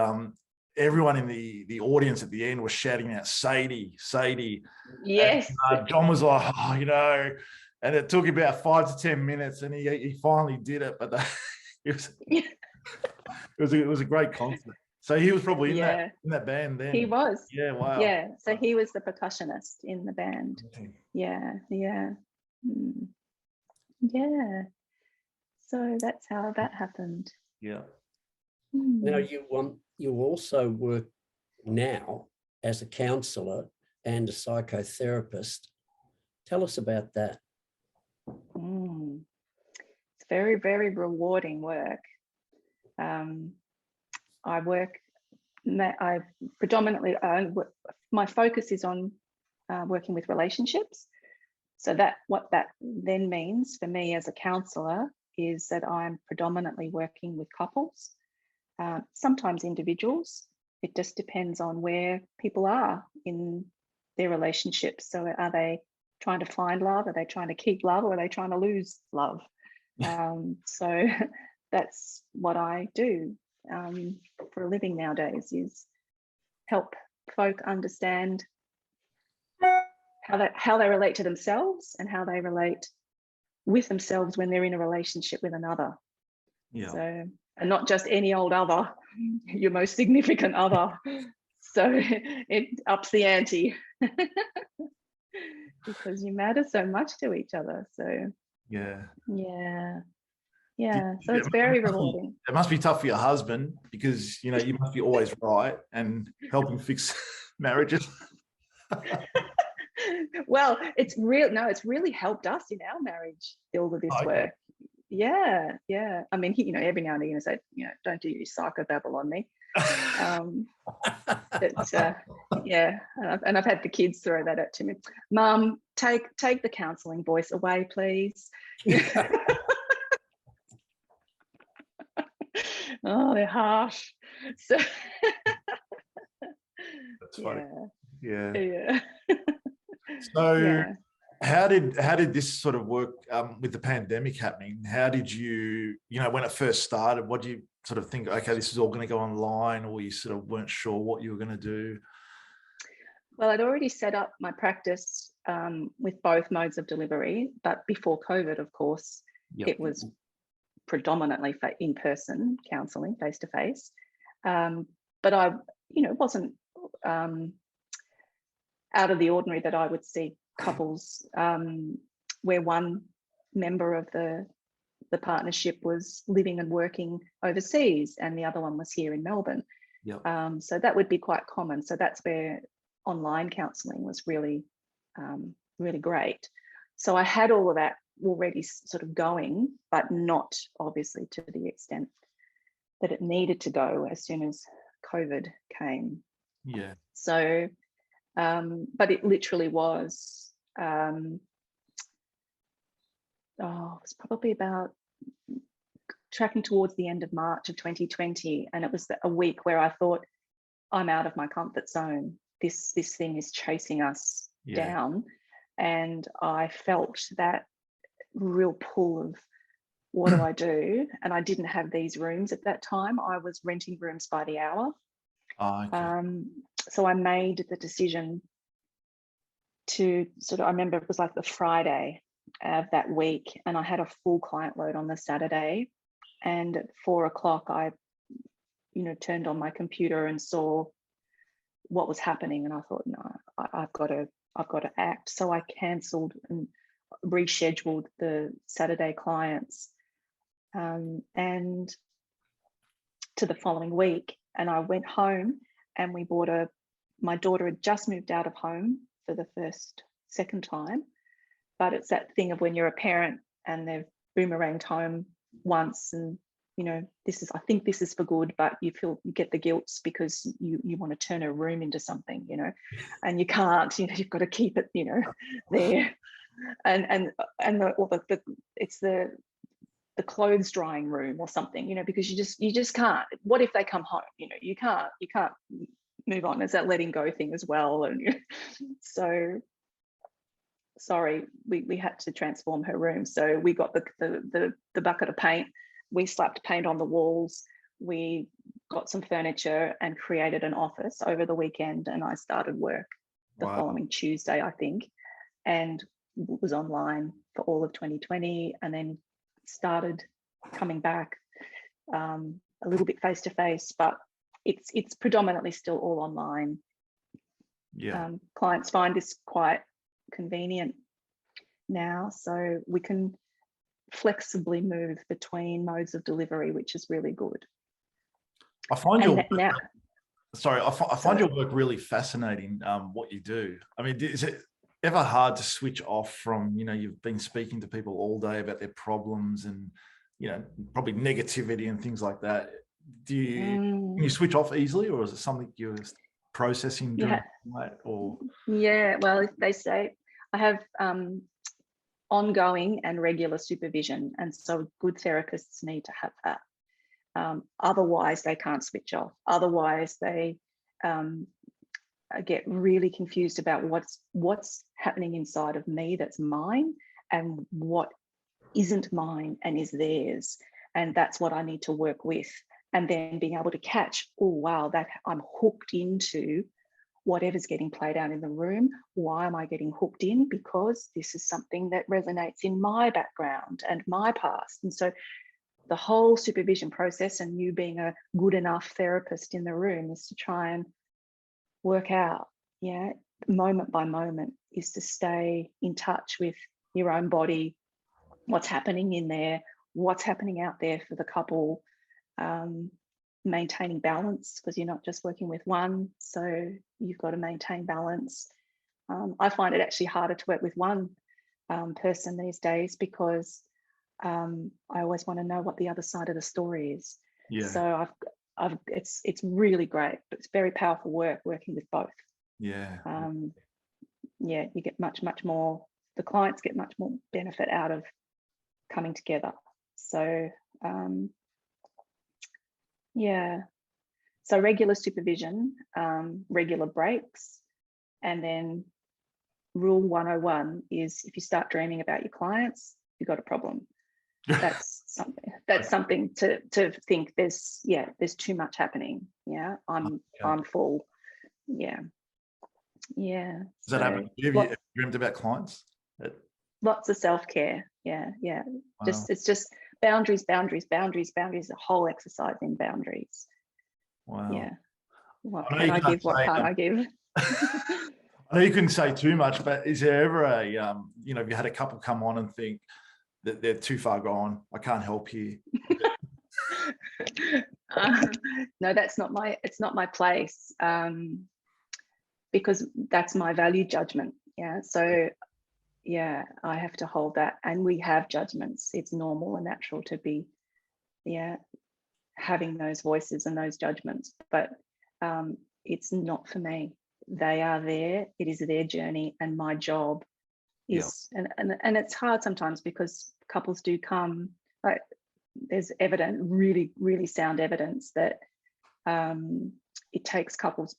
everyone in the audience at the end was shouting out "Sadie, Sadie." Yes. And, John was like, "Oh, you know," and it took about 5 to 10 minutes, and he finally did it. But it was a great concert. So he was probably in that band then. He was. Yeah, wow. Yeah, so he was the percussionist in the band. Yeah. So that's how that happened. Yeah. Now you also work now as a counsellor and a psychotherapist. Tell us about that. It's very, very rewarding work. I predominantly, my focus is on working with relationships. So what that then means for me as a counsellor is that I'm predominantly working with couples, sometimes individuals. It just depends on where people are in their relationships. So are they trying to find love? Are they trying to keep love? Or are they trying to lose love? So that's what I do for a living nowadays, is help folk understand how they relate to themselves and how they relate with themselves when they're in a relationship with another. So, and not just any old other, your most significant other. So it ups the ante because you matter so much to each other. So so it's very rewarding. It must be tough for your husband, because you must be always right and helping fix marriages. Well, it's really helped us in our marriage, all of this work. Yeah. I mean, every now and then say, don't do your psychobabble on me. And I've had the kids throw that out to me. Mum, take the counselling voice away, please. Oh, they're harsh. So that's funny. Yeah. So how did this sort of work with the pandemic happening? How did you, when it first started, what do you sort of think, okay, this is all going to go online, or you sort of weren't sure what you were going to do? Well, I'd already set up my practice with both modes of delivery, but before COVID, of course, it was predominantly in-person counselling, face-to-face. But I, wasn't out of the ordinary that I would see couples where one member of the partnership was living and working overseas and the other one was here in Melbourne. So that would be quite common. So that's where online counselling was really, really great. So I had all of that already sort of going, but not obviously to the extent that it needed to go as soon as COVID came. So but it literally was it was probably about tracking towards the end of March of 2020, and it was a week where I thought, I'm out of my comfort zone. This thing is chasing us down, and I felt that real pull of, what do I do? And I didn't have these rooms at that time. I was renting rooms by the hour. So I made the decision to I remember it was like the Friday of that week, and I had a full client load on the Saturday, and at 4 o'clock I turned on my computer and saw what was happening, and I thought, no, I've got to act. So I cancelled and rescheduled the Saturday clients and to the following week. And I went home and we bought my daughter had just moved out of home for the second time. But it's that thing of when you're a parent and they've boomeranged home once, and I think this is for good, but you get the guilt because you want to turn a room into something, and you can't, you've got to keep it, there. And it's the clothes drying room or something, because you just can't. What if they come home? You can't move on. There's that letting go thing as well. And so sorry, we had to transform her room. So we got the bucket of paint, we slapped paint on the walls, we got some furniture and created an office over the weekend, and I started work the following Tuesday, I think, and was online for all of 2020, and then started coming back a little bit face to face, but it's predominantly still all online. Clients find this quite convenient now, so we can flexibly move between modes of delivery, which is really good. I find your work really fascinating. What you do. I mean, is it ever hard to switch off from, you've been speaking to people all day about their problems and, probably negativity and things like that. Can you switch off easily, or is it something you're processing during the night? Or well, they say I have ongoing and regular supervision, and so good therapists need to have that. Otherwise, they can't switch off. Otherwise, they get really confused about what's happening inside of me that's mine and what isn't mine and is theirs. And that's what I need to work with. And then being able to catch, oh, wow, that I'm hooked into whatever's getting played out in the room. Why am I getting hooked in? Because this is something that resonates in my background and my past. And so the whole supervision process, and you being a good enough therapist in the room, is to try and work out, moment by moment, is to stay in touch with your own body, what's happening in there, what's happening out there for the couple, maintaining balance, because you're not just working with one, so you've got to maintain balance. I find it actually harder to work with one person these days, because I always want to know what the other side of the story is. So it's really great, but it's very powerful work working with both. You get much more, the clients get much more benefit out of coming together. So so regular supervision, regular breaks, and then rule 101 is, if you start dreaming about your clients, you've got a problem. That's something to think there's too much happening. I'm full. Does that happen? Have you dreamed about clients? Lots of self-care. Wow. It's just boundaries, a whole exercise in boundaries. Wow. What can I give? What can't I give? I know you couldn't say too much, but is there ever a, have you had a couple come on and think that they're too far gone, I can't help here? No, it's not my place, because that's my value judgment. So I have to hold that, and we have judgments. It's normal and natural to be having those voices and those judgments, but it's not for me. They are there, it is their journey, and my job is and it's hard sometimes, because couples do come, like, there's really, really sound evidence that it takes couples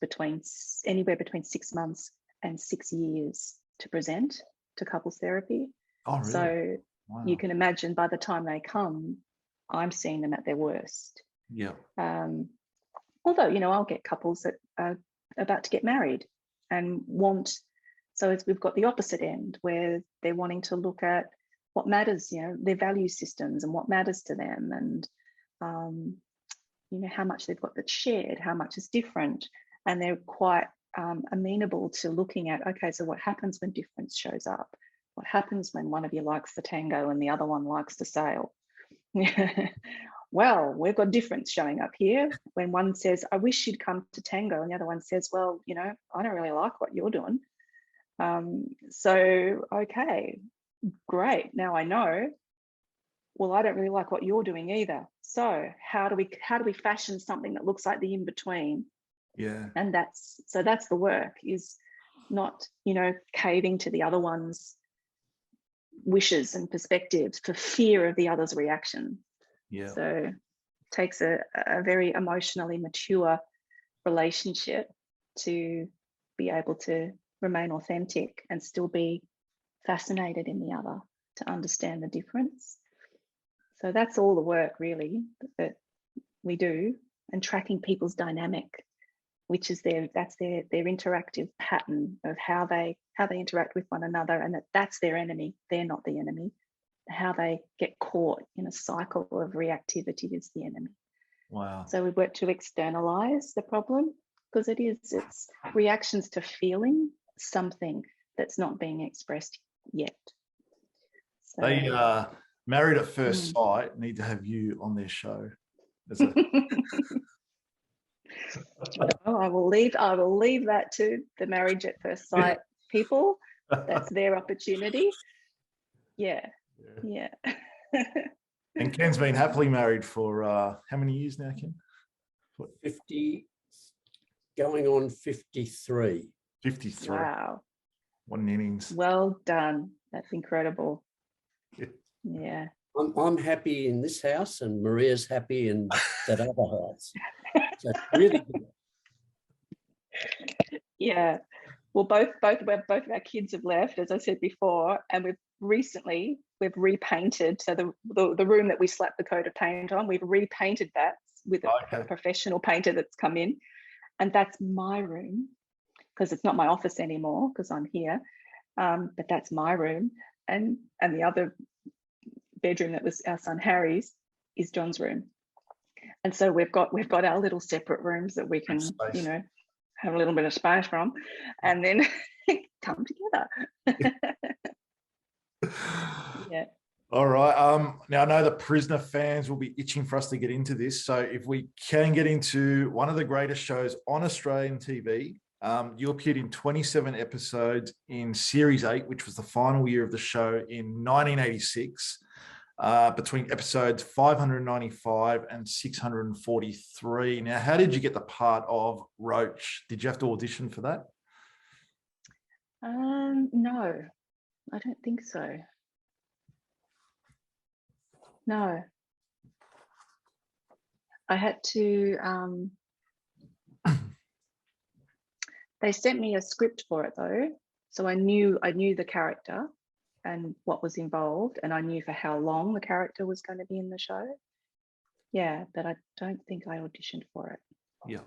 anywhere between 6 months and 6 years to present to couples therapy. Oh, really? So wow. You can imagine, by the time they come, I'm seeing them at their worst. Although I'll get couples that are about to get married and we've got the opposite end, where they're wanting to look at what matters, their value systems and what matters to them, and you know, how much they've got that's shared, how much is different, and they're quite amenable to looking at, okay, so what happens when difference shows up? What happens when one of you likes the tango and the other one likes to sail? Well, we've got difference showing up here when one says, I wish you'd come to tango, and the other one says, well, you know, I don't really like what you're doing. So, okay, great. Now I know, well, I don't really like what you're doing either. So how do we fashion something that looks like the in-between? Yeah. And that's the work, is not, you know, caving to the other one's wishes and perspectives for fear of the other's reaction. Yeah. So it takes a very emotionally mature relationship to be able to remain authentic and still be fascinated in the other, to understand the difference. So that's all the work really that we do, and tracking people's dynamic, which is their interactive pattern of how they interact with one another, and that's their enemy. They're not the enemy. How they get caught in a cycle of reactivity is the enemy. Wow. So we work to externalize the problem, because it's reactions to feeling something that's not being expressed yet. So, They Married at First Sight need to have you on their show. I will leave that to the Marriage at First Sight people. That's their opportunity. Yeah. And Ken's been happily married for how many years now, Ken? 50, going on 53. 53. Wow. What an innings. Well done. That's incredible. Yeah. I'm happy in this house, and Maria's happy in that other house. So it's really good. Yeah. Well, both of our kids have left, as I said before, and we've repainted. So the room that we slapped the coat of paint on, we've repainted that with a professional painter that's come in, and that's my room, because it's not my office anymore because I'm here. But that's my room, and the other bedroom that was our son Harry's is John's room. And so we've got our little separate rooms that we can, you know, have a little bit of space from, and then come together. Yeah. All right. Now I know the Prisoner fans will be itching for us to get into this. So if we can get into one of the greatest shows on Australian TV, you appeared in 27 episodes in Series 8, which was the final year of the show in 1986. Between episodes 595 and 643. Now, how did you get the part of Roach? Did you have to audition for that? No, I don't think so. No. I had to, they sent me a script for it though. So I knew the character and what was involved, and I knew for how long the character was going to be in the show. Yeah, but I don't think I auditioned for it. Yeah.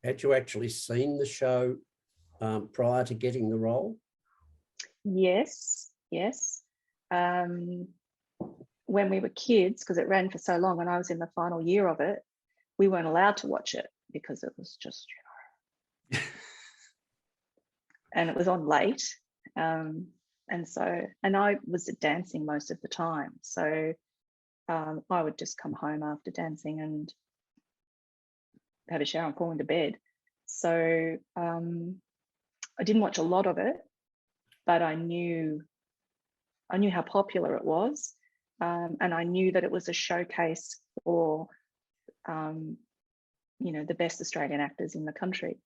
Had you actually seen the show prior to getting the role? Yes. When we were kids, because it ran for so long and I was in the final year of it, we weren't allowed to watch it because it was just, you know, and it was on late. And I was at dancing most of the time. So I would just come home after dancing and have a shower and fall into bed. So I didn't watch a lot of it, but I knew how popular it was. And I knew that it was a showcase for, you know, the best Australian actors in the country.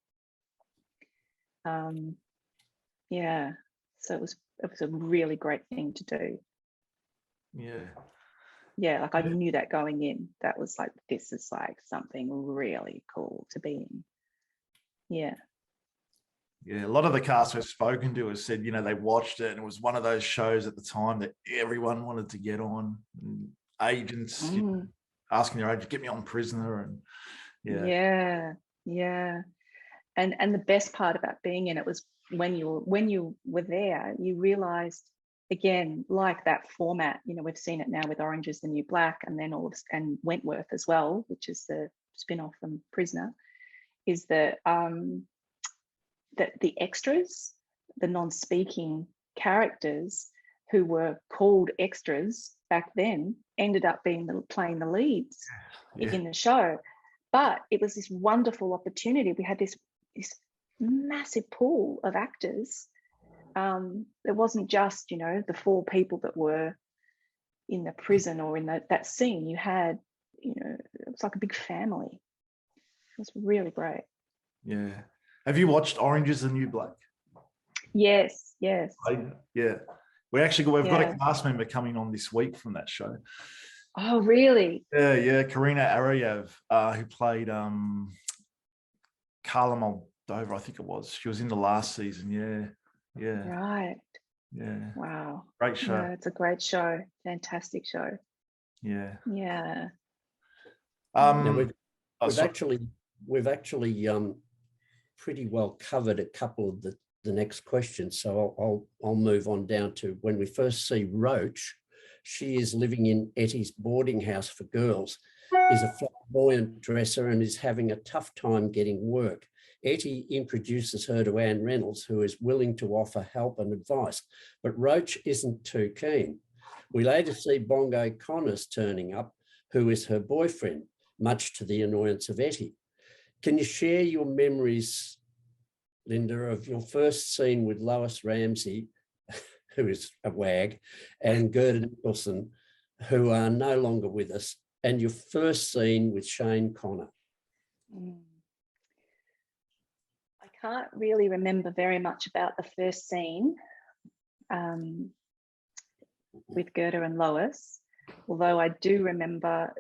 Yeah, so it was a really great thing to do. Yeah, like I knew that going in. That was like, this is like something really cool to be in. Yeah. Yeah, a lot of the cast we've spoken to has said, you know, they watched it and it was one of those shows at the time that everyone wanted to get on. And agents you know, asking their agent, get me on Prisoner, and yeah. And the best part about being in it was when you were there, you realized again, like that format, you know, we've seen it now with Orange is the New Black, and then and Wentworth as well, which is the spin-off from Prisoner, is that that the extras, the non-speaking characters who were called extras back then, ended up playing the leads in the show. But it was this wonderful opportunity. We had this massive pool of actors. It wasn't just, you know, the 4 people that were in the prison or in that scene. You had, you know, it was like a big family. It was really great. Yeah. Have you watched Orange is the New Black? Yes. Yeah. We've got a cast member coming on this week from that show. Oh, really? Yeah. Karina Arayev, who played Carla Moldova, I think it was. She was in the last season. Yeah. Right. Yeah. Wow. Great show. Yeah, it's a great show. Fantastic show. Yeah. Yeah. Now we've actually pretty well covered a couple of the next questions. So I'll move on down to when we first see Roach. She is living in Etty's boarding house for girls, is a flamboyant dresser and is having a tough time getting work. Etty introduces her to Anne Reynolds, who is willing to offer help and advice, but Roach isn't too keen. We later see Bongo Connors turning up, who is her boyfriend, much to the annoyance of Etty. Can you share your memories, Linda, of your first scene with Lois Ramsey, who is a wag, and Gerda Nicholson, who are no longer with us, and your first scene with Shane Connor? I can't really remember very much about the first scene with Gerda and Lois, although I do remember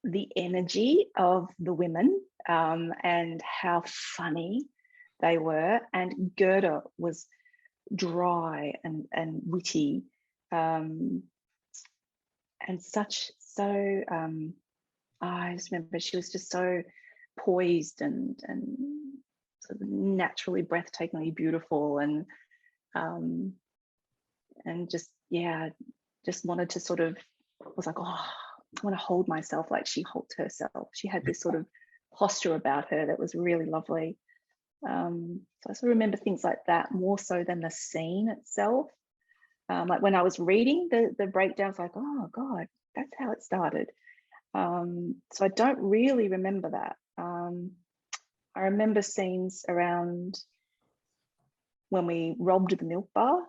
the energy of the women and how funny they were. And Gerda was dry and witty and I just remember she was just so poised and sort of naturally breathtakingly beautiful, and just wanted to sort of, was like, oh, I want to hold myself like she holds herself. She had this sort of posture about her that was really lovely. So I sort of remember things like that more so than the scene itself. Like when I was reading the breakdowns, like, oh God, that's how it started. So I don't really remember that. I remember scenes around when we robbed the milk bar,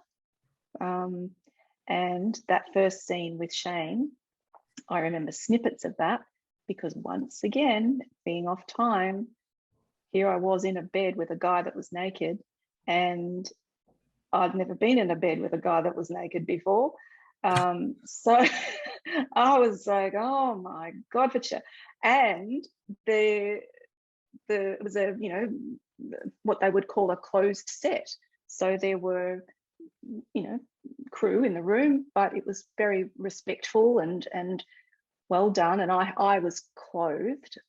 and that first scene with Shane. I remember snippets of that because, once again, being off time, here I was in a bed with a guy that was naked, and I'd never been in a bed with a guy that was naked before. So I was like, oh my God, for sure. And it was a, you know, what they would call a closed set. So there were, you know, crew in the room, but it was very respectful and well done. And I was clothed.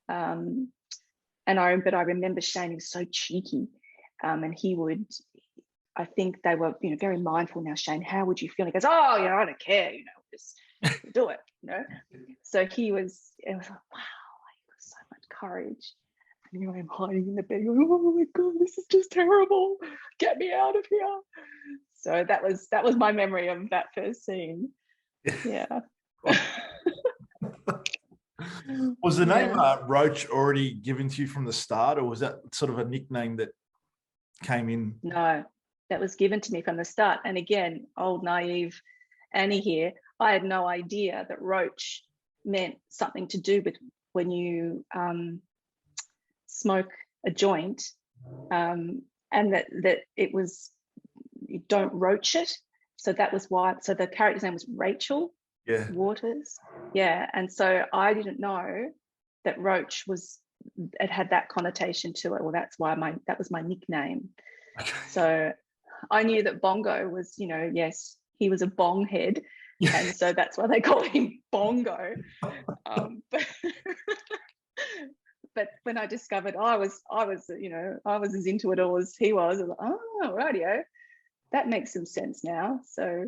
But I remember Shane was so cheeky, and he would, I think they were, you know, very mindful now. Shane, how would you feel? He goes, oh, you know, I don't care, you know, just do it, you know. So it was like, wow, like, so much courage. And here I am hiding in the bed, going, oh my God, this is just terrible. Get me out of here. So that was my memory of that first scene. Yeah. Was the name Roach already given to you from the start, or was that sort of a nickname that came in? No, that was given to me from the start. And again, old naive Annie here, I had no idea that Roach meant something to do with when you smoke a joint, and that it was, you don't roach it. So that was why. So the character's name was Rachel Waters. Yeah. And so I didn't know that Roach it had that connotation to it. Well, that's why that was my nickname. Okay. So I knew that Bongo was, you know, yes, he was a bong head. And so that's why they called him Bongo. But when I discovered I was, you know, I was as into it all as he was, I was like, oh, rightio. that makes some sense now. So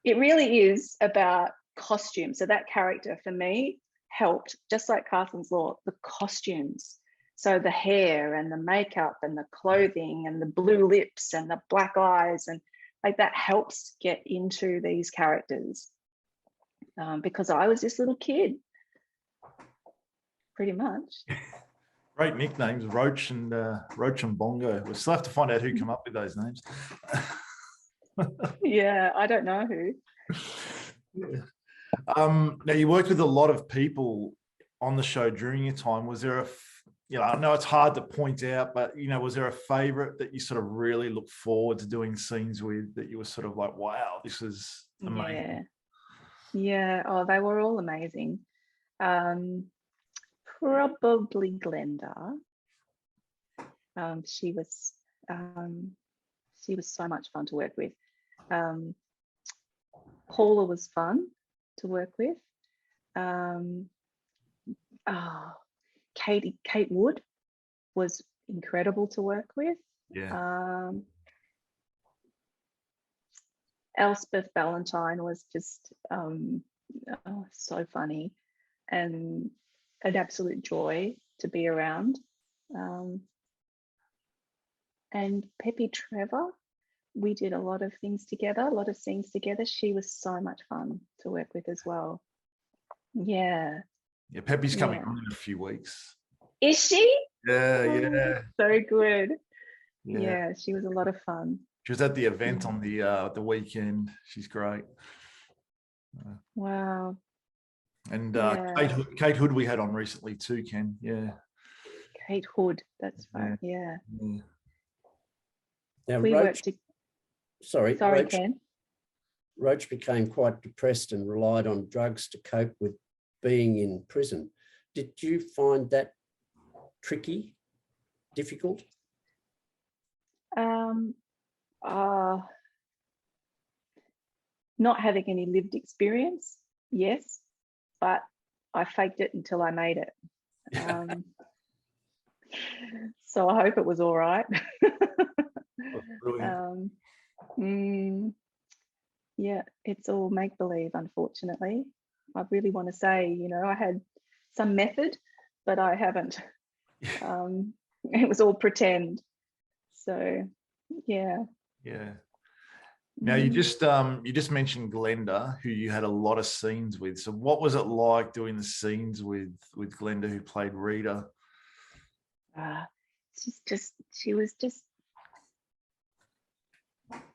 it really is about costume. So that character for me helped, just like Carson's Law, the costumes. So the hair and the makeup and the clothing and the blue lips and the black eyes, and like that helps get into these characters, because I was this little kid, pretty much. Great nicknames, Roach and Bongo. We still have to find out who come up with those names. Yeah, I don't know who. Yeah. Now, you worked with a lot of people on the show during your time. Was there I know it's hard to point out, but, was there a favorite that you sort of really look forward to doing scenes with, that you were sort of like, wow, this is amazing? Yeah. Oh, they were all amazing. Probably Glenda. She was so much fun to work with. Paula was fun to work with. Kate Wood was incredible to work with. Yeah. Elspeth Valentine was just so funny and an absolute joy to be around. And Peppy Trevor, we did a lot of things together, a lot of scenes together. She was so much fun to work with as well. Yeah. Yeah, Peppy's coming on in a few weeks. Is she? Yeah. So good. Yeah, she was a lot of fun. She was at the event on the weekend. She's great. Wow. And Kate Hood we had on recently too, Ken. Yeah. Kate Hood, that's right. Yeah. Now, we worked. Sorry, Ken. Roach became quite depressed and relied on drugs to cope with being in prison. Did you find that tricky, difficult? Not having any lived experience, yes, but I faked it until I made it. So I hope it was all right. Yeah, it's all make-believe, unfortunately. I really want to say, I had some method, but I haven't. It was all pretend. So, yeah. Now you just mentioned Glenda, who you had a lot of scenes with. So what was it like doing the scenes with Glenda, who played Rita?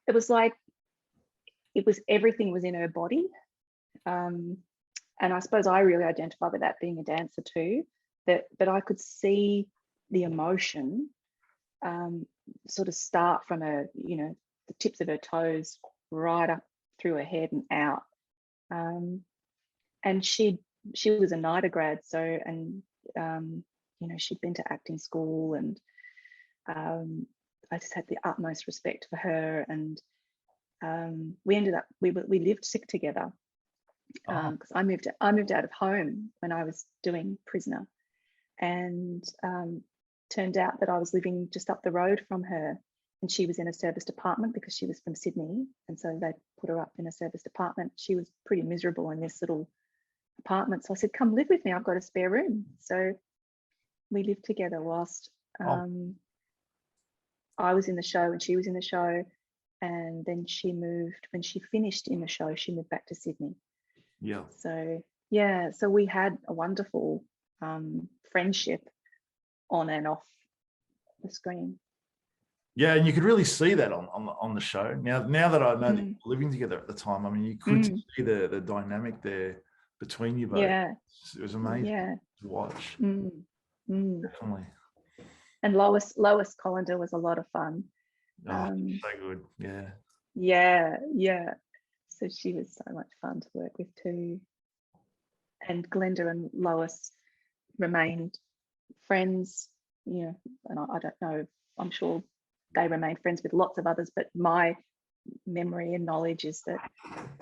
It was like everything was in her body. And I suppose I really identify with that, being a dancer too, but I could see the emotion sort of start from her, the tips of her toes right up through her head and out. And she was a NIDA grad, so, and she'd been to acting school, and I just had the utmost respect for her. And we lived sick together, because I moved out of home when I was doing Prisoner, and turned out that I was living just up the road from her, and she was in a serviced apartment because she was from Sydney, and so they put her up in a serviced apartment. She was pretty miserable in this little apartment, so I said, come live with me, I've got a spare room. So we lived together whilst I was in the show and she was in the show, and then she moved, when she finished in the show, she moved back to Sydney. So we had a wonderful friendship on and off the screen. Yeah, and you could really see that on the show. Now that I know that you were living together at the time, I mean, you could see the dynamic there between you both. Yeah, it was amazing to watch. Definitely. And Lois Collender was a lot of fun. So good. Yeah. So she was so much fun to work with too. And Glenda and Lois remained friends, and I don't know, I'm sure they remained friends with lots of others, but my memory and knowledge is that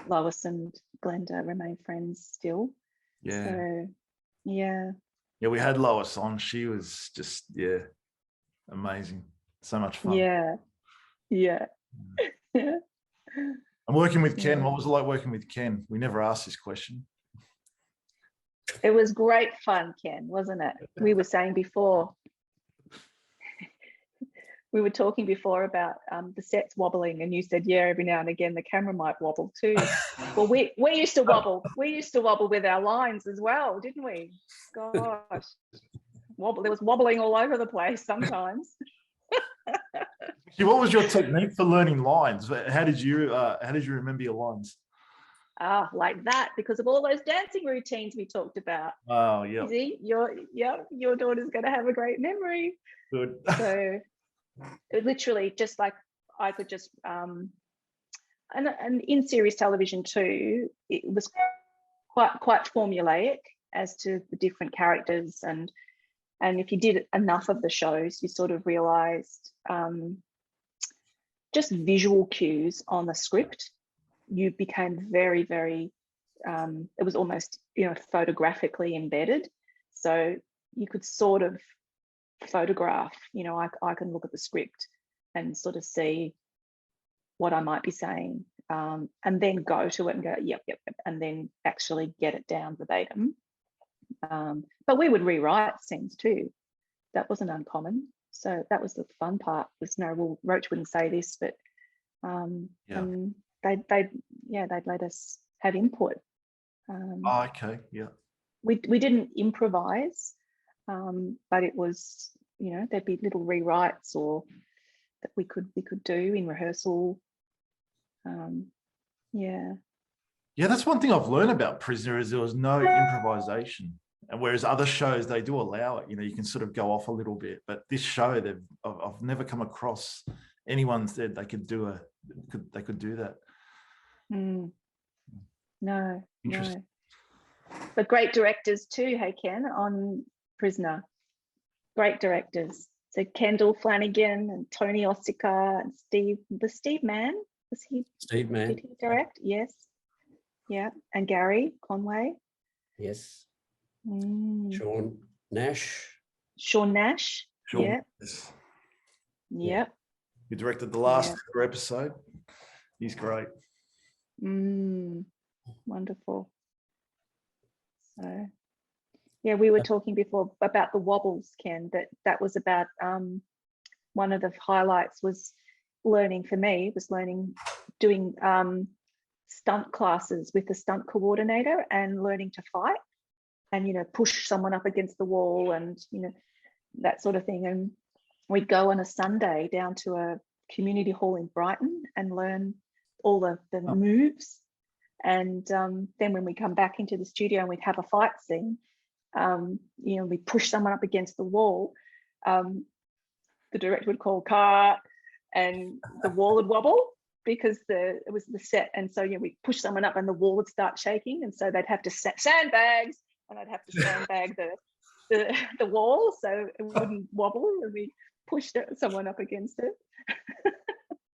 Lois and Glenda remain friends still. So we had Lois on. She was just amazing, so much fun. I'm working with Ken. What was it like working with Ken? We never asked this question. It was great fun, Ken, wasn't it? We were saying before, we were talking before about the sets wobbling, and you said, yeah, every now and again the camera might wobble too. Well, we used to wobble. We used to wobble with our lines as well, didn't we? Gosh, there was wobbling all over the place sometimes. What was your technique for learning lines? How did you remember your lines? Like that, because of all those dancing routines we talked about. Oh, yeah. See, your daughter's going to have a great memory. Good. So it literally just like I could just and in series television too, it was quite formulaic as to the different characters, and if you did enough of the shows, you sort of realized just visual cues on the script. You became very, very, it was almost, photographically embedded. So you could sort of photograph, I can look at the script and sort of see what I might be saying, and then go to it and go, yep, and then actually get it down verbatim. But we would rewrite scenes too. That wasn't uncommon. So that was the fun part. Roach wouldn't say this, but and they'd let us have input. Okay, yeah. We didn't improvise, but it was, there'd be little rewrites or that we could do in rehearsal. Yeah, that's one thing I've learned about Prisoner is there was no improvisation, and whereas other shows they do allow it. You can sort of go off a little bit, but this show I've never come across anyone said they could do that. No. But great directors too, hey Ken, on Prisoner. Great directors. So Kendall Flanagan and Tony Ossica and Steve Mann. Steve Mann. Did he direct? Yes. Yeah. And Gary Conway. Yes. Sean Nash. Sean, yeah. Yes. Yep. He directed the last episode. He's great. Wonderful. So we were talking before about the wobbles, Ken, that was about one of the highlights was learning for me was doing stunt classes with the stunt coordinator and learning to fight and push someone up against the wall and that sort of thing. And we'd go on a Sunday down to a community hall in Brighton and learn all the moves. And then when we come back into the studio and we'd have a fight scene, we push someone up against the wall, the director would call cut and the wall would wobble because it was the set. And so we push someone up and the wall would start shaking, and so they'd have to sandbags, and I'd have to sandbag the wall so it wouldn't wobble, and we pushed someone up against it.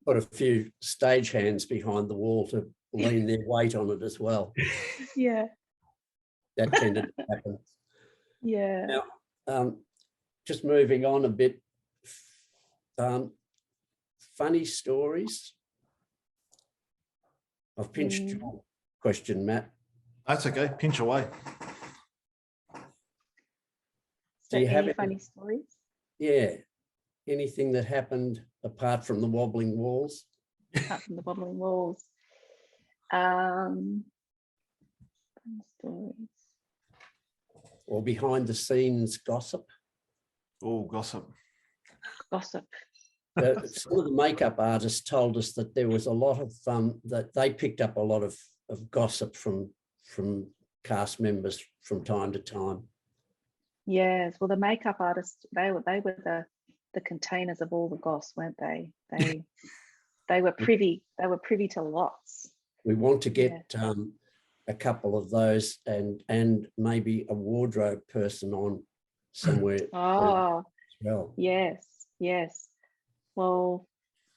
Got a few stagehands behind the wall to lean their weight on it as well. Yeah. That tended to happen. Yeah. Now, just moving on a bit, funny stories. I've pinched your question, Matt. That's okay. Pinch away. So do you have any funny stories? Yeah. Anything that happened apart from the wobbling walls? Apart from the wobbling walls. Funny stories. Or behind the scenes gossip? Oh, gossip. Gossip. Some of the makeup artists told us that there was a lot of that they picked up a lot of gossip from cast members from time to time. Yes, well, the makeup artists they were the containers of all the goss, weren't they? They were privy to lots. We want to get a couple of those and maybe a wardrobe person on somewhere. Oh, as well. Yes. Well,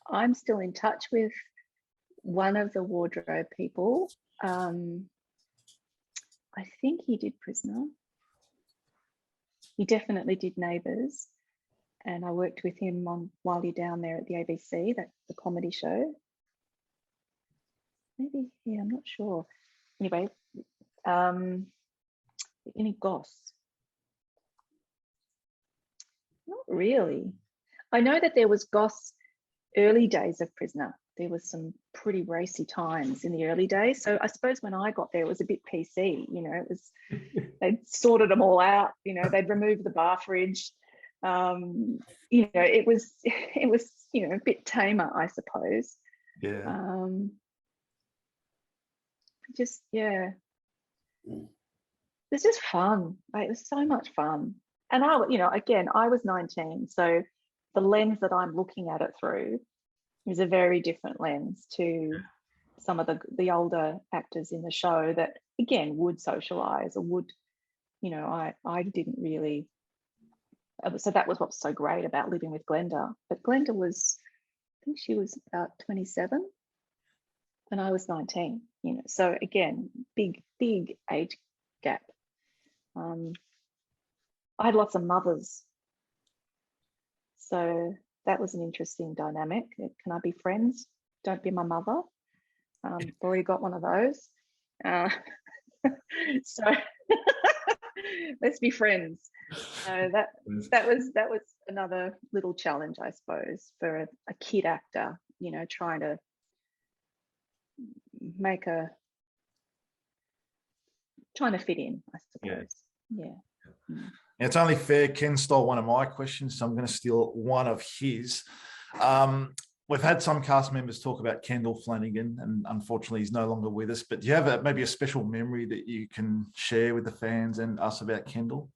I'm still in touch with one of the wardrobe people. I think he did Prisoner. He definitely did Neighbours. And I worked with him while you're down there at the ABC, that's the comedy show. maybe, yeah, I'm not sure. Anyway, any goss? Not really. I know that there was goss early days of Prisoner. There was some pretty racy times in the early days. So I suppose when I got there, it was a bit PC. You know, it was they'd sorted them all out. You know, they'd removed the bar fridge. You know, it was you know, a bit tamer, I suppose. Yeah. Just it's just fun. Like, it was so much fun. And you know, again, I was 19, so the lens that I'm looking at it through is a very different lens to some of the older actors in the show that, again, would socialize or would, you know, I didn't really. So that was what's so great about living with Glenda. But Glenda was, I think she was about 27 and I was 19, you know, so again, big age gap. I had lots of mothers, so that was an interesting dynamic. Can I be friends? Don't be my mother. Already got one of those. So let's be friends. So that was another little challenge, I suppose, for a kid actor, you know, trying to fit in, I suppose. Yeah. It's only fair. Ken stole one of my questions, so I'm going to steal one of his. We've had some cast members talk about Kendall Flanagan, and unfortunately he's no longer with us, but do you have maybe a special memory that you can share with the fans and us about Kendall?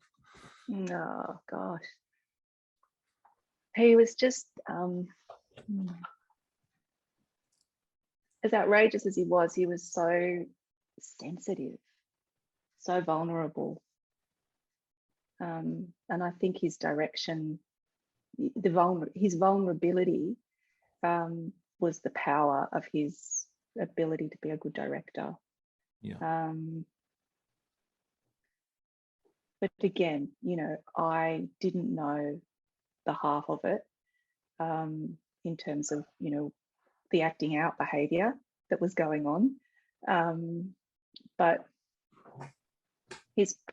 Oh, gosh. He was just, as outrageous as he was so sensitive, so vulnerable. And I think his direction, his vulnerability was the power of his ability to be a good director. Yeah. But again, you know, I didn't know the half of it in terms of, you know, the acting out behavior that was going on. But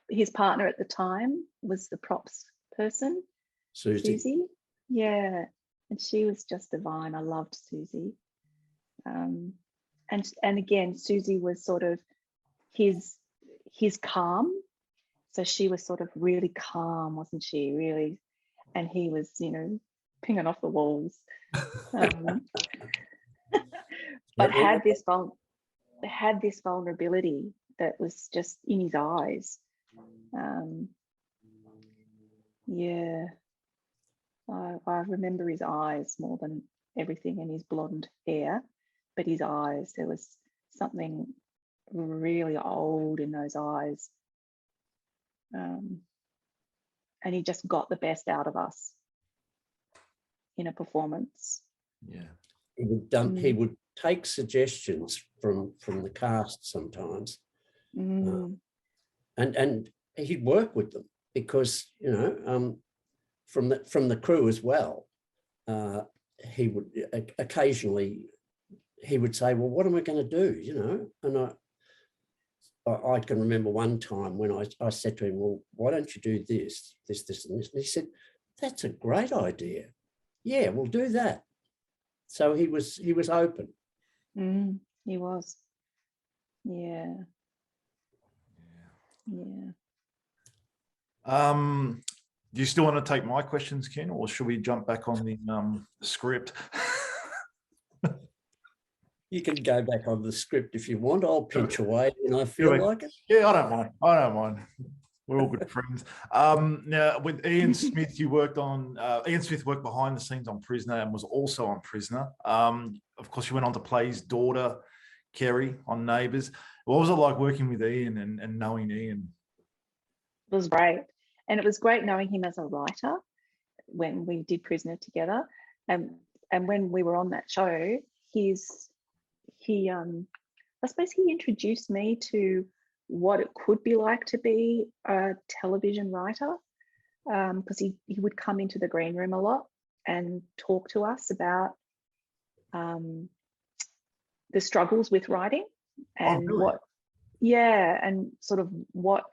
his partner at the time was the props person, Susie. Yeah, and she was just divine. I loved Susie. And again, Susie was sort of his calm. So she was sort of really calm, wasn't she? Really, and he was, you know, pinging off the walls. But had this vulnerability that was just in his eyes. Yeah, I remember his eyes more than everything, and his blonde hair, but his eyes, there was something really old in those eyes. And he just got the best out of us in a performance. Yeah. He would take suggestions from the cast sometimes, and he'd work with them because, you know, from the crew as well. He would occasionally say, "Well, what am I going to do?" You know, and I can remember one time when I said to him, "Well, why don't you do this, and this?" And he said, "That's a great idea. Yeah, we'll do that." So he was open. He was. Yeah. Do you still want to take my questions, Ken, or should we jump back on the script? You can go back on the script if you want. I'll pinch away when I feel like it. Yeah, I don't mind. We're all good friends. Now, with Ian Smith, Ian Smith worked behind the scenes on Prisoner and was also on Prisoner. Of course, you went on to play his daughter, Kerry, on Neighbours. What was it like working with Ian and knowing Ian? It was great. And it was great knowing him as a writer when we did Prisoner together. And when we were on that show, I suppose he introduced me to what it could be like to be a television writer, because he would come into the green room a lot and talk to us about the the struggles with writing and really? and sort of what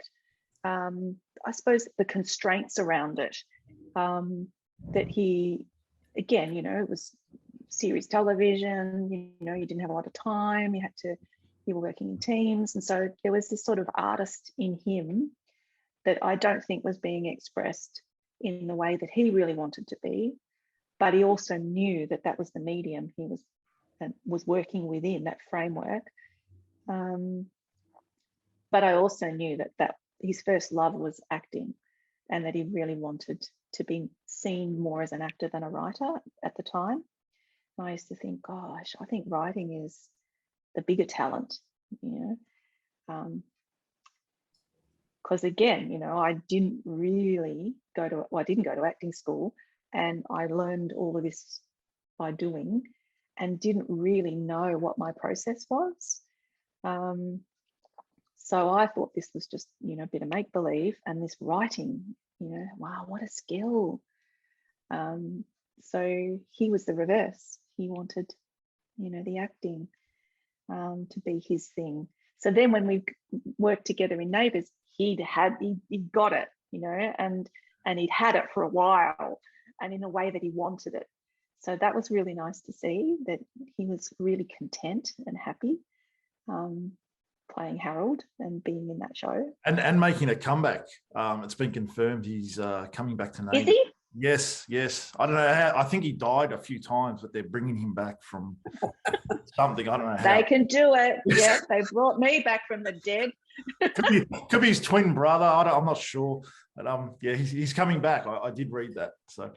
I suppose the constraints around it, that he, again, it was series television, you didn't have a lot of time, you were working in teams. And so there was this sort of artist in him that I don't think was being expressed in the way that he really wanted to be. But he also knew that that was the medium he was working within, that framework. But I also knew that his first love was acting, and that he really wanted to be seen more as an actor than a writer at the time. And I used to think, gosh, I think writing is the bigger talent, because again, I didn't really I didn't go to acting school, and I learned all of this by doing, and didn't really know what my process was. So I thought this was just, a bit of make-believe, and this writing, wow, what a skill. So he was the reverse. He wanted, the acting to be his thing. So then when we worked together in Neighbours, he got it, and he'd had it for a while, and in a way that he wanted it. So that was really nice to see that he was really content and happy playing Harold and being in that show. And making a comeback. It's been confirmed he's coming back to Neighbours. Is he? Yes. I don't know how. I think he died a few times, but they're bringing him back from something. I don't know how. They can do it. Yeah, they brought me back from the dead. Could be his twin brother. I'm not sure. But yeah, he's coming back. I did read that. So.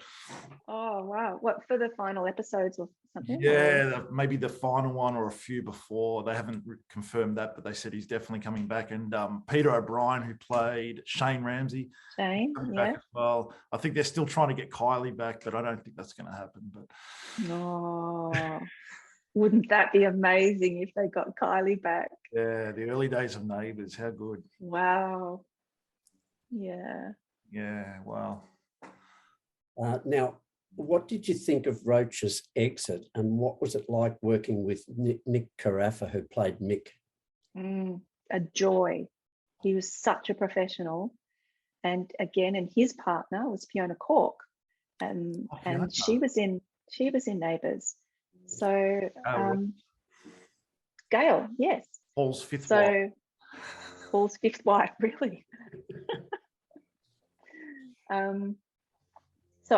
Oh wow! What, for the final episodes or something? Yeah, maybe the final one or a few before. They haven't confirmed that, but they said he's definitely coming back. And Peter O'Brien, who played Shane Ramsey, back as well. I think they're still trying to get Kylie back, but I don't think that's going to happen. But no. Wouldn't that be amazing if they got Kylie back? Yeah, the early days of Neighbours, how good. Wow. Yeah. Yeah, wow. Now, what did you think of Roach's exit, and what was it like working with Nick Caraffa, who played Mick? A joy. He was such a professional. And his partner was Fiona Cork. And she was in Neighbours. So Gail, yes. Paul's fifth wife. Paul's fifth wife, really. So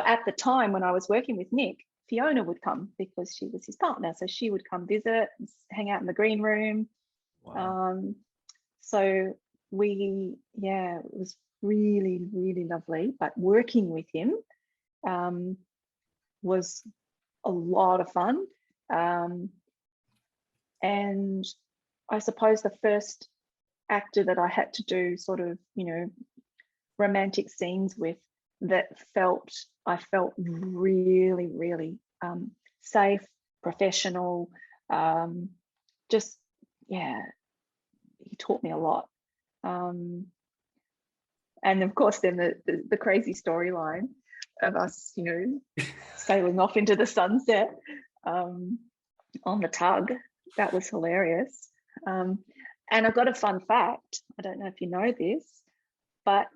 at the time when I was working with Nick, Fiona would come because she was his partner. So she would come visit, hang out in the green room. Wow. So it was really, really lovely. But working with him was a lot of fun. And I suppose the first actor that I had to do sort of, romantic scenes with, that I felt really, really safe, professional. He taught me a lot. And of course, then the crazy storyline of us, sailing off into the sunset on the tug. That was hilarious. And I've got a fun fact. I don't know if you know this, but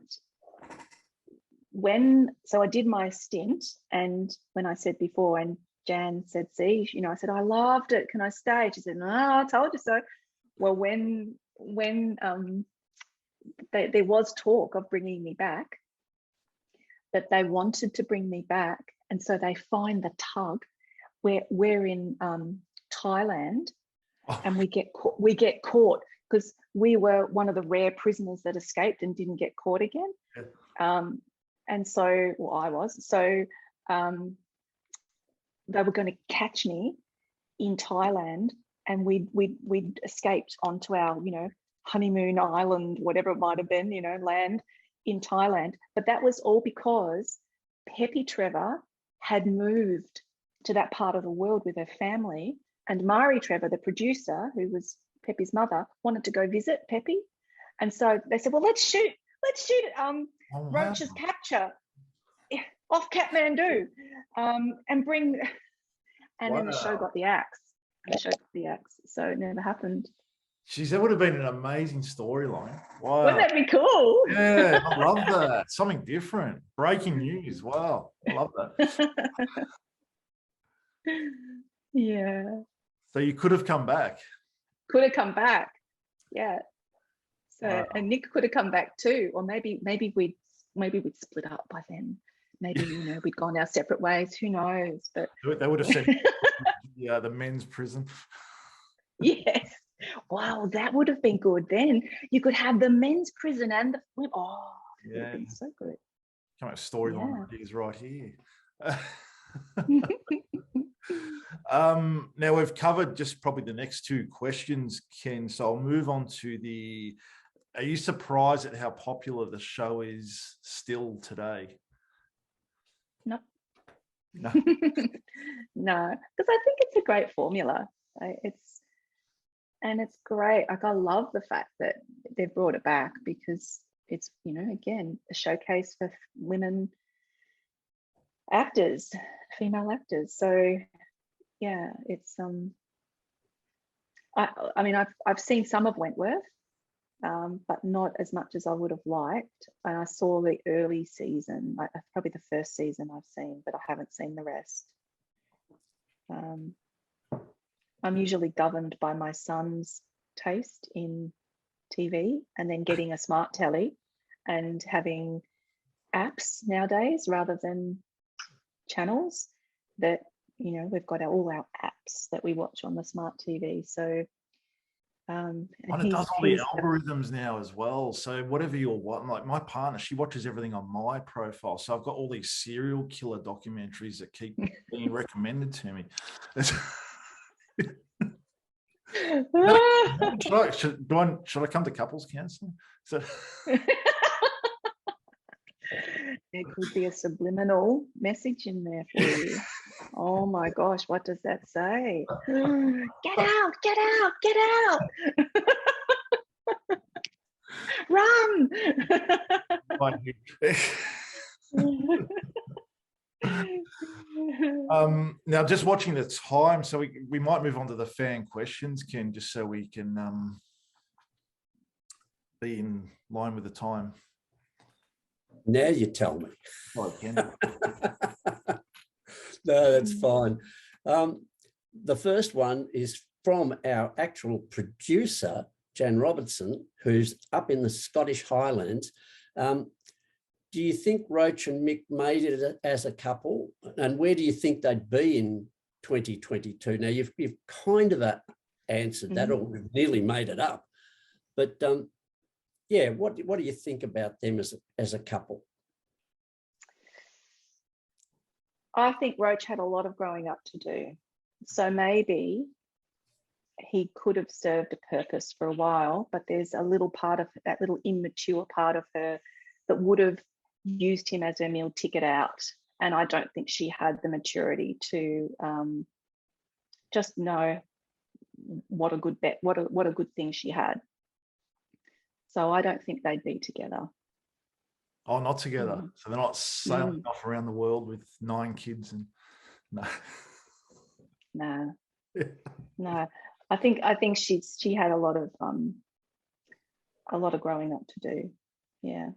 I did my stint, and when I said before, and Jan said, see, I said, I loved it. Can I stay? She said, no, I told you so. Well, when there was talk of bringing me back, that they wanted to bring me back, and so they find the tug. We're in Thailand, and we get caught because we were one of the rare prisoners that escaped and didn't get caught again. And so, well, I was. So they were going to catch me in Thailand, and we'd escaped onto our, honeymoon island, whatever it might have been, land in Thailand. But that was all because Peppy Trevor had moved to that part of the world with her family, and Mari Trevor, the producer, who was Peppy's mother, wanted to go visit Peppy. And so they said, well, let's shoot Roach's capture off Kathmandu, and bring, and then the show got the axe. the show got the axe, so it never happened. Jeez, that would have been an amazing storyline. Wow. Wouldn't that be cool? Yeah, I love that. Something different. Breaking news. Wow. I love that. Yeah. So you could have come back. Could have come back. Yeah. So Wow. and Nick could have come back too, or maybe we'd split up by then. Maybe we'd gone our separate ways. Who knows? But They would have said the men's prison. yes. Wow, that would have been good. Then you could have the men's prison and the it would have been so good. Come on, storyline ideas right here. Now we've covered just probably the next two questions, Ken. So I'll move on to are you surprised at how popular the show is still today? No. No. No, because I think it's a great formula. It's great. Like, I love the fact that they've brought it back, because it's, again, a showcase for women actors, female actors. So yeah, it's I mean, I've seen some of Wentworth, but not as much as I would have liked. And I saw the early season, like probably the first season I've seen, but I haven't seen the rest. I'm usually governed by my son's taste in TV, and then getting a smart telly and having apps nowadays rather than channels that, we've got all our apps that we watch on the smart TV. So and it does all the algorithms now as well. So whatever you're watching, like my partner, she watches everything on my profile. So I've got all these serial killer documentaries that keep being recommended to me. Should I come to couples counselling? So there could be a subliminal message in there for you. Oh my gosh, what does that say? Get out, get out, get out. Run. Now, just watching the time, so we might move on to the fan questions, Ken, just so we can be in line with the time. Now you tell me. Oh, Ken. No, that's fine. The first one is from our actual producer, Jan Robertson, who's up in the Scottish Highlands. Do you think Roach and Mick made it as a couple? And where do you think they'd be in 2022? Now, you've kind of answered that, or nearly made it up. But yeah, what do you think about them as a couple? I think Roach had a lot of growing up to do. So maybe he could have served a purpose for a while, but there's a little part of that little immature part of her that would have used him as her meal ticket out. And I don't think she had the maturity to just know what a good bet, what a good thing she had. So I don't think they'd be together. Oh, not together. So they're not sailing off around the world with 9 kids and no. No. I think she had a lot of growing up to do. Yeah.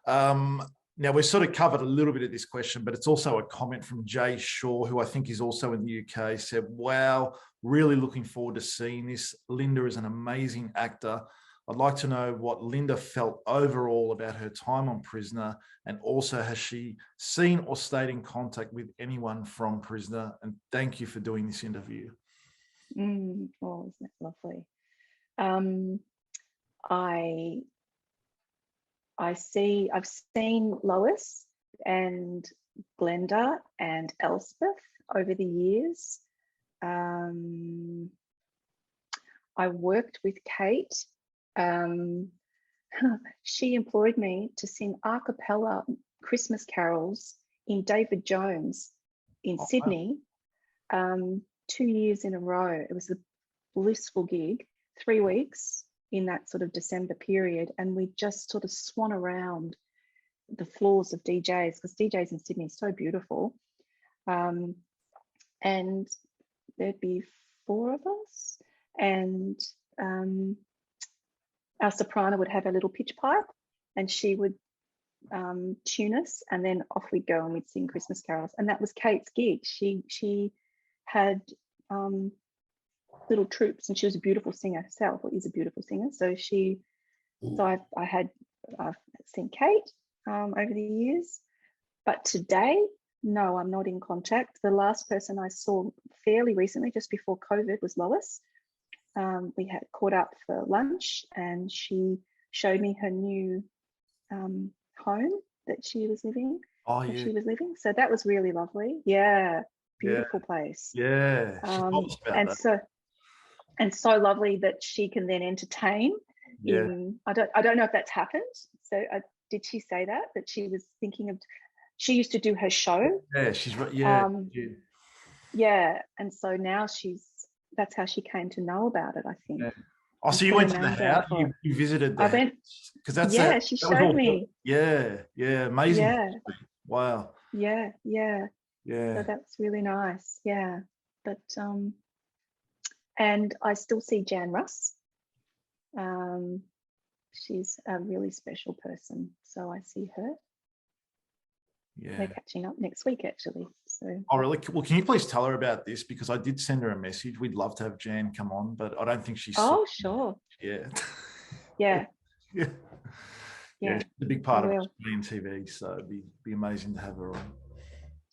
Now we've sort of covered a little bit of this question, but it's also a comment from Jay Shaw, who I think is also in the UK, said, wow, really looking forward to seeing this. Linda is an amazing actor. I'd like to know what Linda felt overall about her time on Prisoner, and also has she seen or stayed in contact with anyone from Prisoner? And thank you for doing this interview. Oh, isn't that lovely? I've seen Lois and Glenda and Elspeth over the years. I worked with Kate. She employed me to sing a cappella Christmas carols in David Jones in Sydney, 2 years in a row. It was a blissful gig, 3 weeks in that sort of December period, and we just sort of swan around the floors of DJs, because DJs in Sydney is so beautiful. And there'd be 4 of us, and our soprano would have a little pitch pipe, and she would tune us, and then off we'd go and we'd sing Christmas carols. And that was Kate's gig. She had little troops, and she was a beautiful singer herself, or is a beautiful singer. So I've seen Kate over the years, but today, no, I'm not in contact. The last person I saw fairly recently, just before COVID, was Lois. We had caught up for lunch, and she showed me her new home that she was living. Oh, yeah. She was living. So that was really lovely. Yeah, beautiful place. Yeah. And so lovely that she can then entertain. Yeah. I don't know if that's happened. So did she say that she was thinking of? She used to do her show. Yeah, she's right. Yeah. Yeah, and so now that's how she came to know about it, I think. Yeah. Oh, so you went to the house, you visited the house? Because that's she showed me. Yeah, amazing. Yeah. Wow. Yeah. So that's really nice. Yeah. But and I still see Jan Russ. She's a really special person. So I see her. Yeah. We're catching up next week, actually. So. Oh, really? Well, can you please tell her about this? Because I did send her a message. We'd love to have Jan come on, but I don't think she's. Oh, sure. Yeah. Yeah. Yeah. She's a big part of Australian TV, so it'd be amazing to have her on.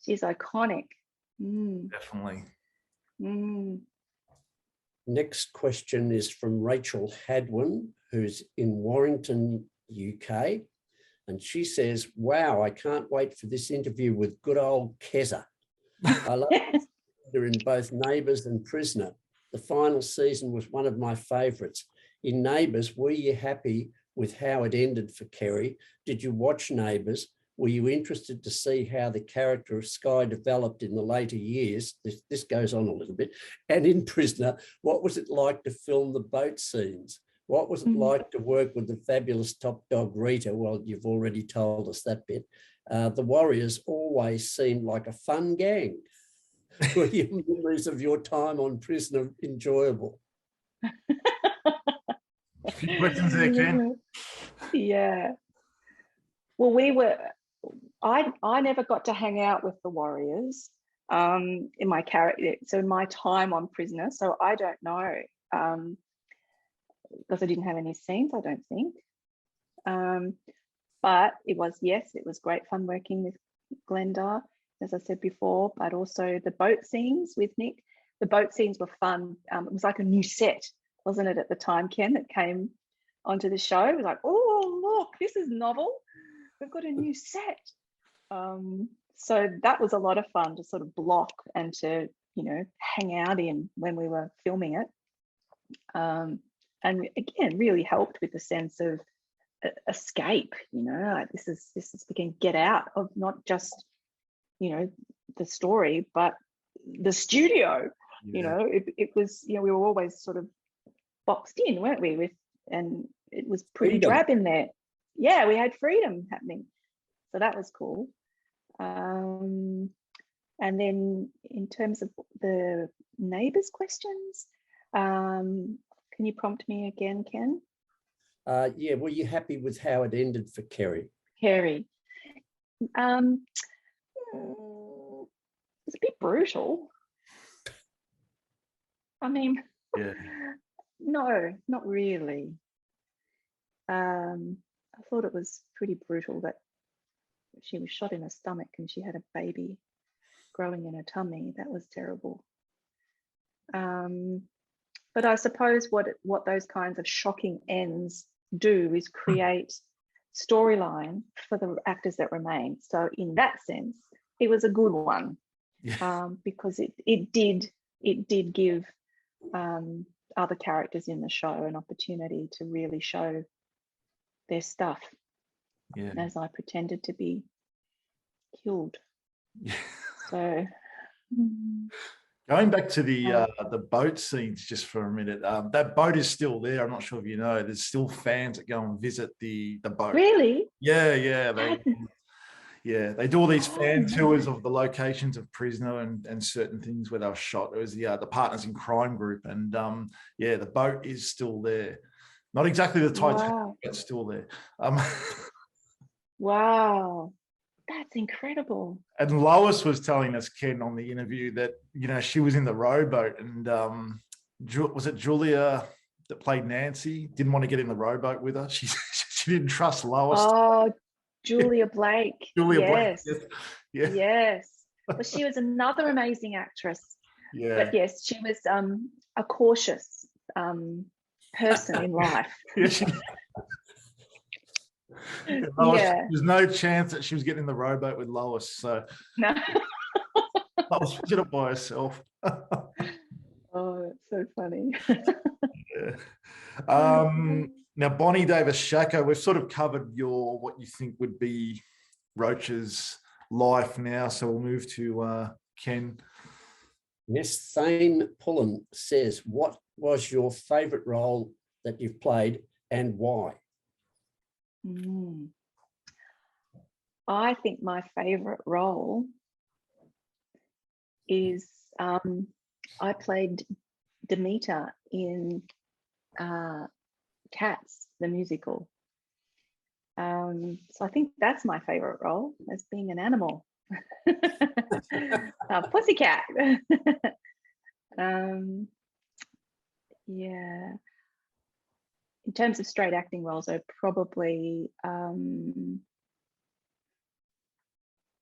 She's iconic. Definitely. Next question is from Rachel Hadwin, who's in Warrington, UK. And she says, wow, I can't wait for this interview with good old Keza. I love her in both Neighbours and Prisoner. The final season was one of my favourites. In Neighbours, were you happy with how it ended for Kerry? Did you watch Neighbours? Were you interested to see how the character of Skye developed in the later years? This goes on a little bit. And in Prisoner, what was it like to film the boat scenes? What was it like to work with the fabulous top dog Rita? Well, you've already told us that bit. The Warriors always seemed like a fun gang. Were your memories of your time on Prisoner enjoyable? A few questions there, Ken. Yeah. Well, I never got to hang out with the Warriors in my character. So in my time on Prisoner, so I don't know. Because I didn't have any scenes, I don't think. But it was great fun working with Glenda, as I said before, but also the boat scenes with Nick. The boat scenes were fun. It was like a new set, wasn't it, at the time, Ken, that came onto the show? It was like, oh, look, this is novel. We've got a new set. So that was a lot of fun to sort of block and to, hang out in when we were filming it. And again, really helped with the sense of escape. Like this is we can get out of not just the story, but the studio. It was we were always sort of boxed in, weren't we? And it was pretty drab in there. Yeah, we had freedom happening, so that was cool. And then in terms of the Neighbours questions. Can you prompt me again, Ken? Yeah, were you happy with how it ended for Kerry? Kerry. It was a bit brutal. I mean, no, not really. I thought it was pretty brutal that she was shot in her stomach and she had a baby growing in her tummy. That was terrible. But I suppose what those kinds of shocking ends do is create storyline for the actors that remain. So in that sense, it was a good one, because it did give other characters in the show an opportunity to really show their stuff. Yeah. As I pretended to be killed. Yeah. So. Going back to the boat scenes just for a minute, that boat is still there. I'm not sure if you know. There's still fans that go and visit the boat. Really? Yeah. Yeah, they do all these fan Oh, tours nice. of the locations of Prisoner and certain things where they were shot. It was the Partners in Crime group, and yeah, the boat is still there. Not exactly the Titanic, Wow. but still there. Um, Wow. That's incredible. and Lois was telling us, Ken, on the interview that, you know, she was in the rowboat, and was it Julia that played Nancy didn't want to get in the rowboat with her? She didn't trust Lois. Oh, Julia Blake. Julia Yes. Blake. Yeah. Yes. Well, she was another amazing actress. Yeah. But yes, she was a cautious person in life. Yeah, Lois, Yeah. there's no chance that she was getting in the rowboat with Lois. So No. Lois did it by herself. Oh, that's so funny. Yeah. Now, Bonnie Davis Shaka, we've sort of covered what you think would be Roach's life now. So we'll move to Ken. Miss Thane Pullen says, what was your favourite role that you've played and why? I think my favourite role is I played Demeter in Cats, the musical. So I think that's my favourite role, as being an animal. Pussycat. Yeah. In terms of straight acting roles, I probably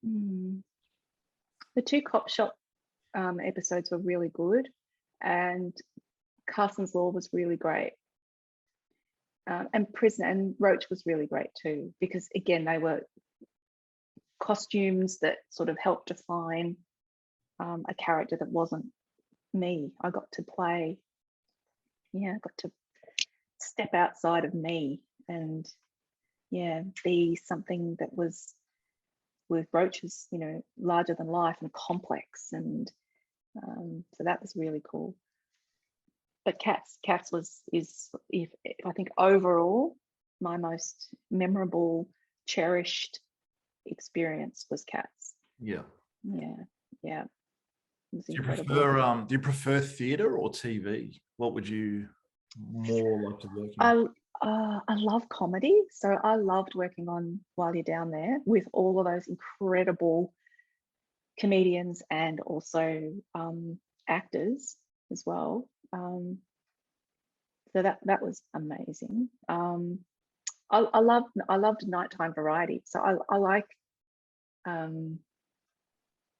the 2 Cop Shop episodes were really good, and Carson's Law was really great. And Prisoner and Roach was really great too, because again, they were costumes that sort of helped define a character that wasn't me. I got to play, got to step outside of me and be something that was, with Roach's, larger than life and complex, and so that was really cool. But Cats is I think overall my most memorable, cherished experience was Cats. Yeah. It was Do incredible. do you prefer theatre or TV? What would you more like to work in? I love comedy, so I loved working on While You're Down There with all of those incredible comedians and also actors as well. So that was amazing. I loved nighttime variety, so I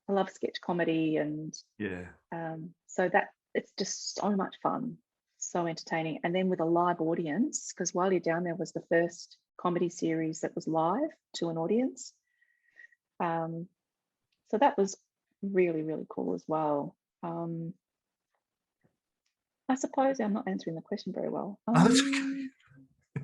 love sketch comedy, and so that it's just so much fun, so entertaining. And then with a live audience, because While You're Down There was the first comedy series that was live to an audience. So that was really, really cool as well. I suppose I'm not answering the question very well. That's okay.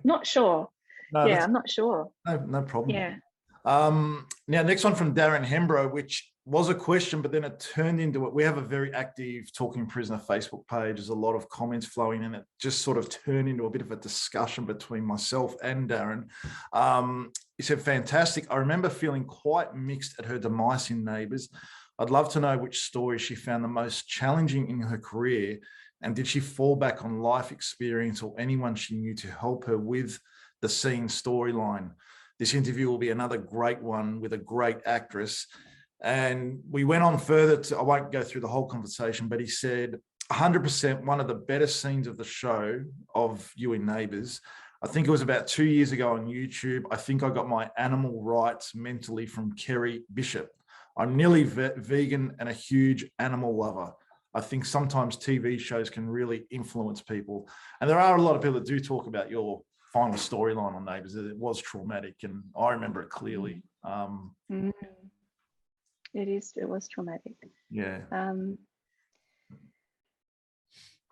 Not sure. No, I'm not sure. No problem. Yeah. Now, next one from Darren Hembro, which was a question, but then it turned into it. We have a very active Talking Prisoner Facebook page. There's a lot of comments flowing, and it just sort of turned into a bit of a discussion between myself and Darren. He said, fantastic. I remember feeling quite mixed at her demise in Neighbours. I'd love to know which story she found the most challenging in her career, and did she fall back on life experience or anyone she knew to help her with the scene storyline? This interview will be another great one with a great actress. And we went on further I won't go through the whole conversation, but he said 100% one of the better scenes of the show of you in Neighbours. I think it was about 2 years ago on YouTube. I think I got my animal rights mentally from Kerry Bishop. I'm nearly vegan and a huge animal lover. I think sometimes TV shows can really influence people. And there are a lot of people that do talk about your final storyline on Neighbours, that it was traumatic, and I remember it clearly. It was traumatic. Yeah.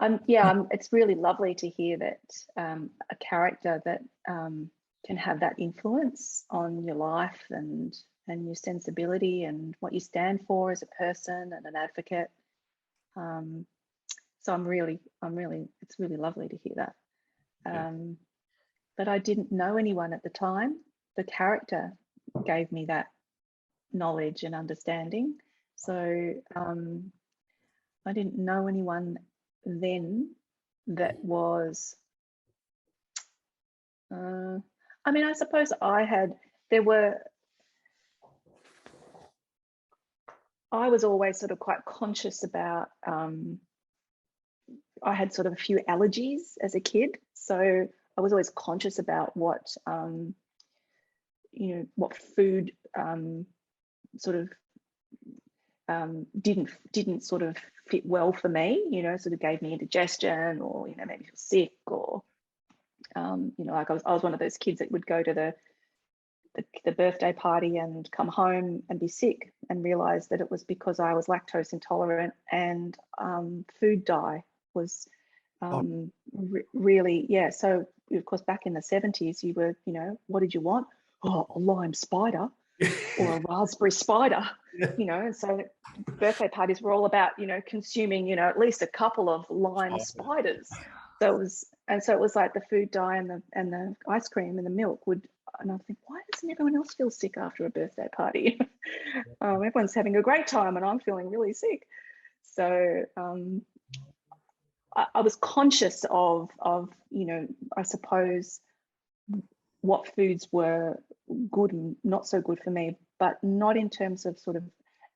It's really lovely to hear that a character that can have that influence on your life and your sensibility and what you stand for as a person and an advocate. So it's really lovely to hear that. But I didn't know anyone at the time. The character gave me that knowledge and understanding. So I didn't know anyone then that was, I mean, I suppose I was always sort of quite conscious about, I had sort of a few allergies as a kid. So I was always conscious about what, what food sort of didn't sort of fit well for me, sort of gave me indigestion, or, made me feel sick, or, like I was one of those kids that would go to the birthday party and come home and be sick and realize that it was because I was lactose intolerant, and food dye was really, yeah. So of course, back in the 70s, you were, what did you want? Oh, a lime spider or a raspberry spider, so birthday parties were all about, consuming, at least a couple of lime spiders. So it was like the food dye and the ice cream and the milk would, and I think, why doesn't everyone else feel sick after a birthday party? Everyone's having a great time and I'm feeling really sick. So I was conscious of, I suppose, what foods were good and not so good for me, but not in terms of sort of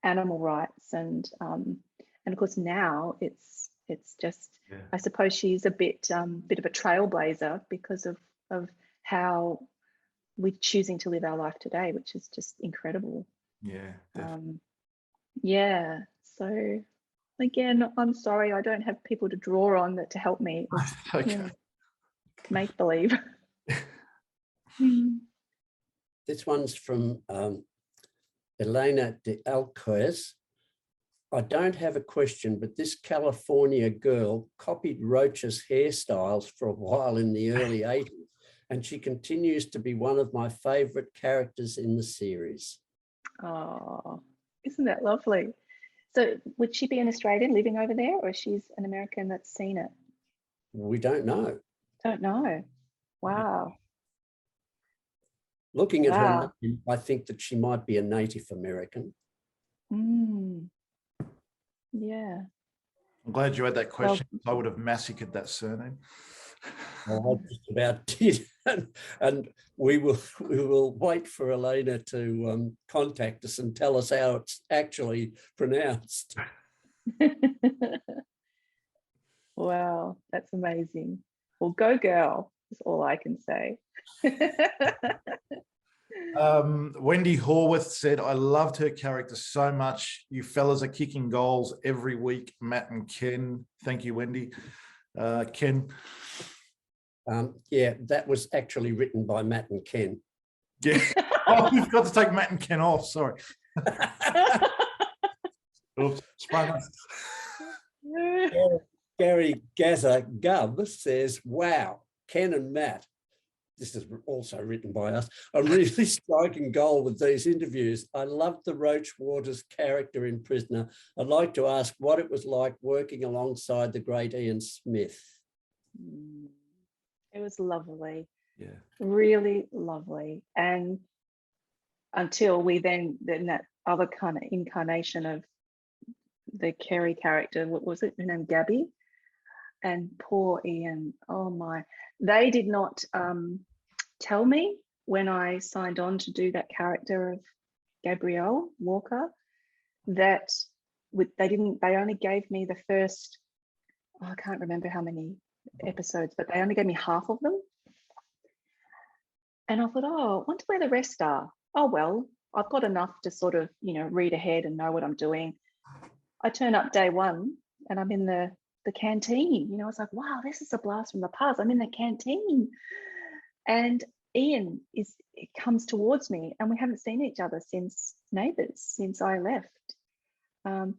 animal rights. And of course now it's just, yeah. I suppose she's a bit of a trailblazer because of how we're choosing to live our life today, which is just incredible. Yeah. Yeah. So again, I'm sorry, I don't have people to draw on that to help me. Okay. Make believe. This one's from Elena de Alquez. I don't have a question, but this California girl copied Roach's hairstyles for a while in the early 80s, and she continues to be one of my favourite characters in the series. Oh, isn't that lovely? So would she be an Australian living over there, or she's an American that's seen it? We don't know. Don't know. Wow. Looking at her name, I think that she might be a Native American. Yeah. I'm glad you had that question. I would have massacred that surname. I just about did, and we will wait for Elena to contact us and tell us how it's actually pronounced. Wow, that's amazing. Well, go girl is all I can say. Wendy Horwath said, I loved her character so much. You fellas are kicking goals every week, Matt and Ken. Thank you, Wendy. Ken? Yeah, that was actually written by Matt and Ken. Yeah. Oh, we've got to take Matt and Ken off. Sorry. Oops. Gary Gaza Gubb says, wow, Ken and Matt, this is also written by us, a really striking goal with these interviews. I loved the Roach Waters character in Prisoner. I'd like to ask what it was like working alongside the great Ian Smith. It was lovely. Yeah. Really lovely. And until we then that other kind of incarnation of the Kerry character, what was it? Her name Gabby. And poor Ian, oh my, they did not tell me when I signed on to do that character of Gabrielle Walker that they only gave me the first, I can't remember how many episodes, but they only gave me half of them. And I thought, oh, I wonder where the rest are. Oh, well, I've got enough to sort of, read ahead and know what I'm doing. I turn up day one and I'm in the canteen. I was like, wow, this is a blast from the past. I'm in the canteen. And Ian comes towards me, and we haven't seen each other since Neighbours, since I left.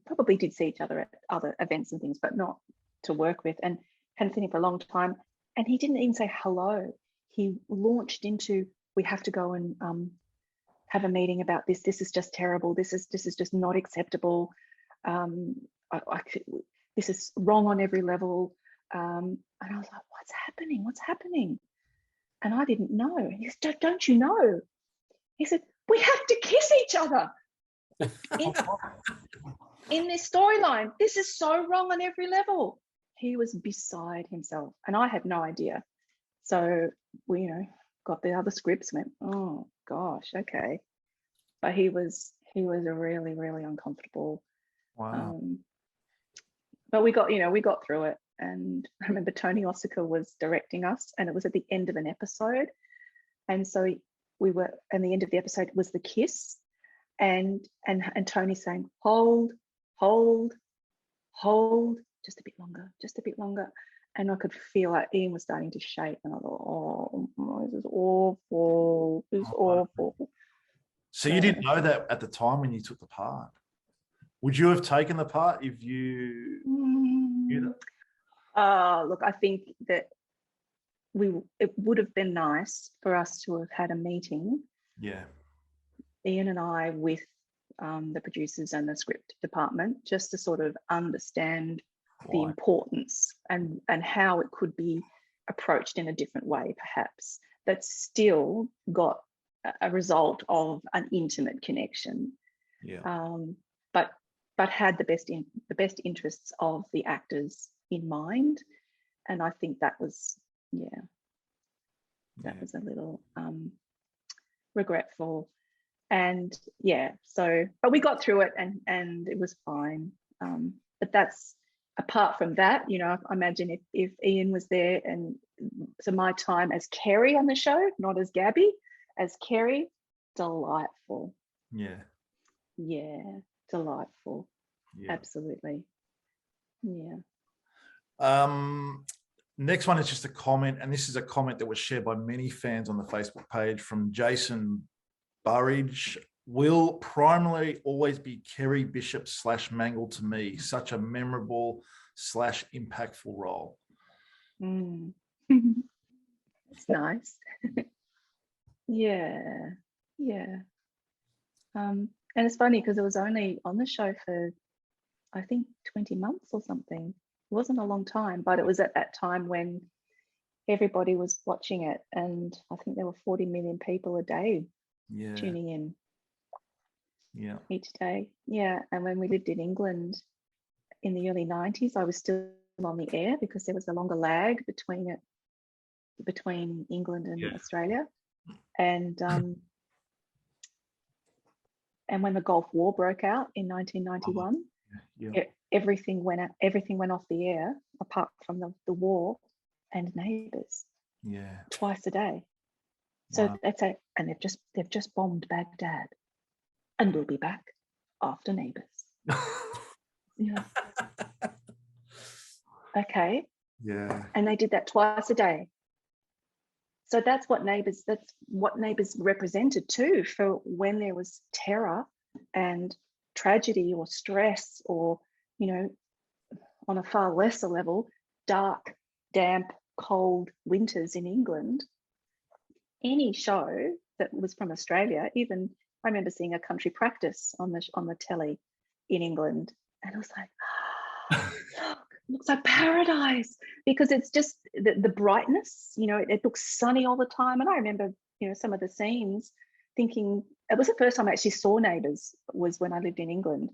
Probably did see each other at other events and things, but not to work with, and hadn't seen him for a long time. And he didn't even say hello. He launched into, we have to go and have a meeting about this. This is just terrible. This is just not acceptable. This is wrong on every level. And I was like, what's happening? What's happening? And I didn't know. He said, don't you know? He said, we have to kiss each other. In this storyline, this is so wrong on every level. He was beside himself, and I had no idea. So we, got the other scripts, went, oh gosh, okay. But he was really, really uncomfortable. Wow. But we got through it. And I remember Tony Ossiker was directing us, and it was at the end of an episode. And so and the end of the episode was the kiss, and Tony saying, hold, just a bit longer. And I could feel like Ian was starting to shake, and I thought, oh, this is awful. It's awful. So you didn't know that at the time when you took the part? Would you have taken the part if you knew that? Look, I think that it would have been nice for us to have had a meeting. Yeah. Ian and I with the producers and the script department, just to sort of understand the importance and how it could be approached in a different way, perhaps, that still got a result of an intimate connection. Yeah. But had the best interests of the actors in mind. And I think that was, that was a little regretful. And but we got through it, and it was fine. But that's, apart from that, I imagine if Ian was there, and so my time as Kerry on the show, not as Gabby, as Kerry, delightful. Yeah, delightful. Yeah. Absolutely. Yeah. Next one is just a comment, and this is a comment that was shared by many fans on the Facebook page from Jason Burridge. Will primarily always be Kerry Bishop / Mangle to me. Such a memorable / impactful role. It's nice. Yeah. And it's funny because it was only on the show for, I think, 20 months or something. It wasn't a long time, but it was at that time when everybody was watching it, and I think there were 40 million people a day tuning in. Yeah. Each day. Yeah. And when we lived in England in the early 90s, I was still on the air because there was a longer lag between England and Australia. And and when the Gulf War broke out in 1991, everything went off the air apart from the war and Neighbours. Yeah. Twice a day. So that's it. And they've just bombed Baghdad. And we'll be back after Neighbours. Yeah. Okay. Yeah. And they did that twice a day. So that's what Neighbours represented too, for when there was terror and tragedy or stress, or, on a far lesser level, dark, damp, cold winters in England. Any show that was from Australia, even I remember seeing a country practice on the telly in England, and I was like, look, it looks like paradise, because it's just the brightness, it looks sunny all the time. And I remember, some of the scenes thinking, it was the first time I actually saw Neighbours was when I lived in England.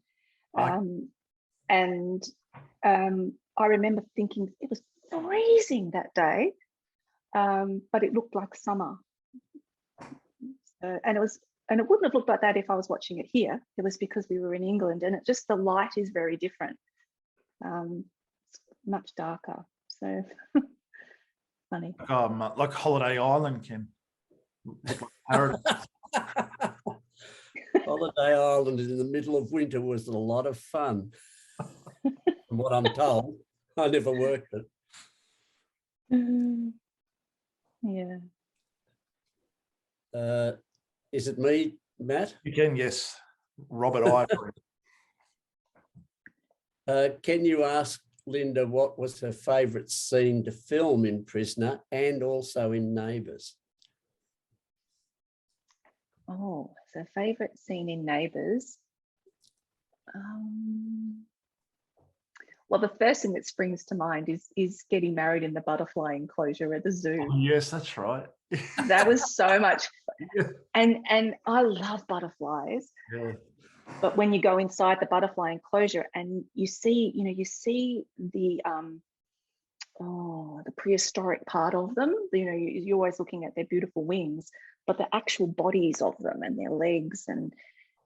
I remember thinking it was freezing that day, but it looked like summer. And it wouldn't have looked like that if I was watching it here. It was because we were in England, and the light is very different. It's much darker. So funny. Like Holiday Island, Kim. Holiday Island in the middle of winter was a lot of fun. From what I'm told, I never worked it. Yeah. Is it me, Matt? You can, yes. Robert Ivory. Can you ask Linda what was her favourite scene to film in Prisoner and also in Neighbours? Oh, so favourite scene in Neighbours. Well, the first thing that springs to mind is getting married in the butterfly enclosure at the zoo. Oh, yes, that's right. That was so much fun. And I love butterflies. Yeah. But when you go inside the butterfly enclosure and you see, the prehistoric part of them, you're always looking at their beautiful wings, but the actual bodies of them and their legs. And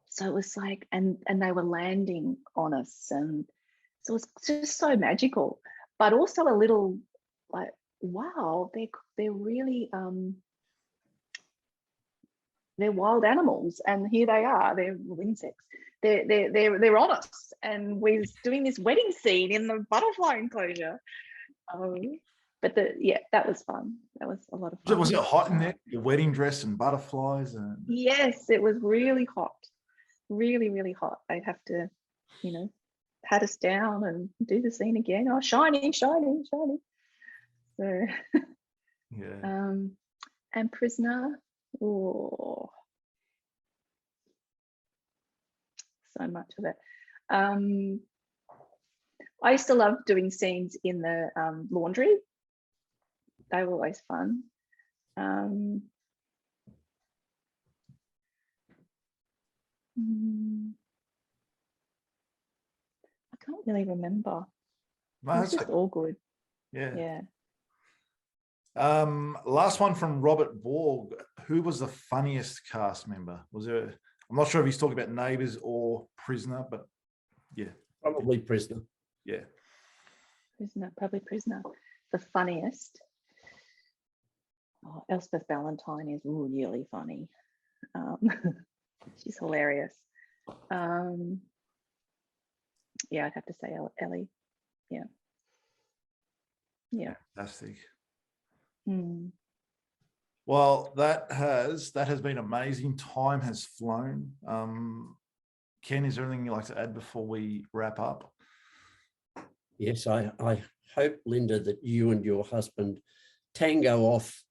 so it was like, and they were landing on us. And so it was just so magical, but also a little like, wow, they're really, they're wild animals, and here they are. They're insects. They're on us, and we're doing this wedding scene in the butterfly enclosure. But that was fun. That was a lot of fun. Was it hot in there? Your wedding dress and butterflies and. Yes, it was really hot, really, really hot. They'd have to, pat us down and do the scene again. Oh, shiny, shiny, shiny. So, yeah. And Prisoner. Oh, so much of it. I used to love doing scenes in the laundry. They were always fun. I can't really remember. It's just all good. Yeah. Last one from Robert Borg. Who was the funniest cast member? Was there? I'm not sure if he's talking about Neighbours or Prisoner, but yeah, probably Prisoner. Yeah, probably Prisoner. The funniest. Oh, Elspeth Valentine is really funny. She's hilarious. Yeah, I'd have to say Ellie. Yeah. Fantastic. Well, that has been amazing. Time has flown. Ken, is there anything you'd like to add before we wrap up? Yes, I hope, Linda, that you and your husband tango off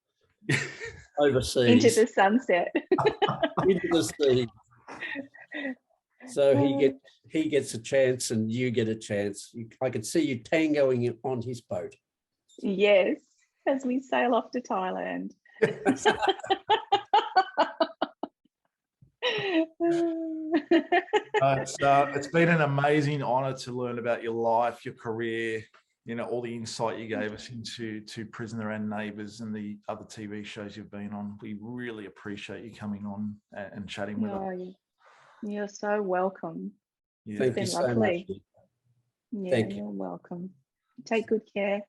overseas into the sunset, into the sea. So he gets a chance and you get a chance. I could see you tangoing on his boat. Yes, as we sail off to Thailand. It's been an amazing honor to learn about your life, your career, all the insight you gave us into Prisoner and Neighbours and the other TV shows you've been on. We really appreciate you coming on and chatting with us. You're so welcome. Yeah. Thank you so much. Yeah, you're welcome. Take good care.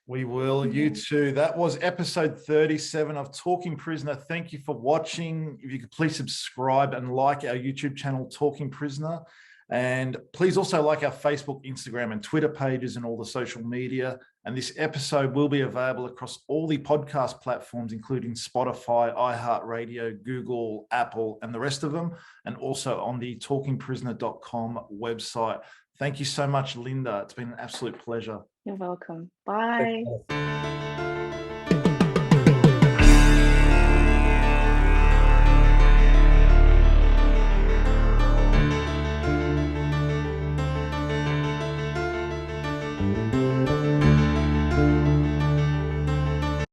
We will. You too. That was episode 37 of Talking Prisoner. Thank you for watching. If you could please subscribe and like our YouTube channel, Talking Prisoner. And please also like our Facebook, Instagram, and Twitter pages and all the social media. And this episode will be available across all the podcast platforms, including Spotify, iHeartRadio, Google, Apple, and the rest of them. And also on the talkingprisoner.com website. Thank you so much, Linda. It's been an absolute pleasure. You're welcome. Bye.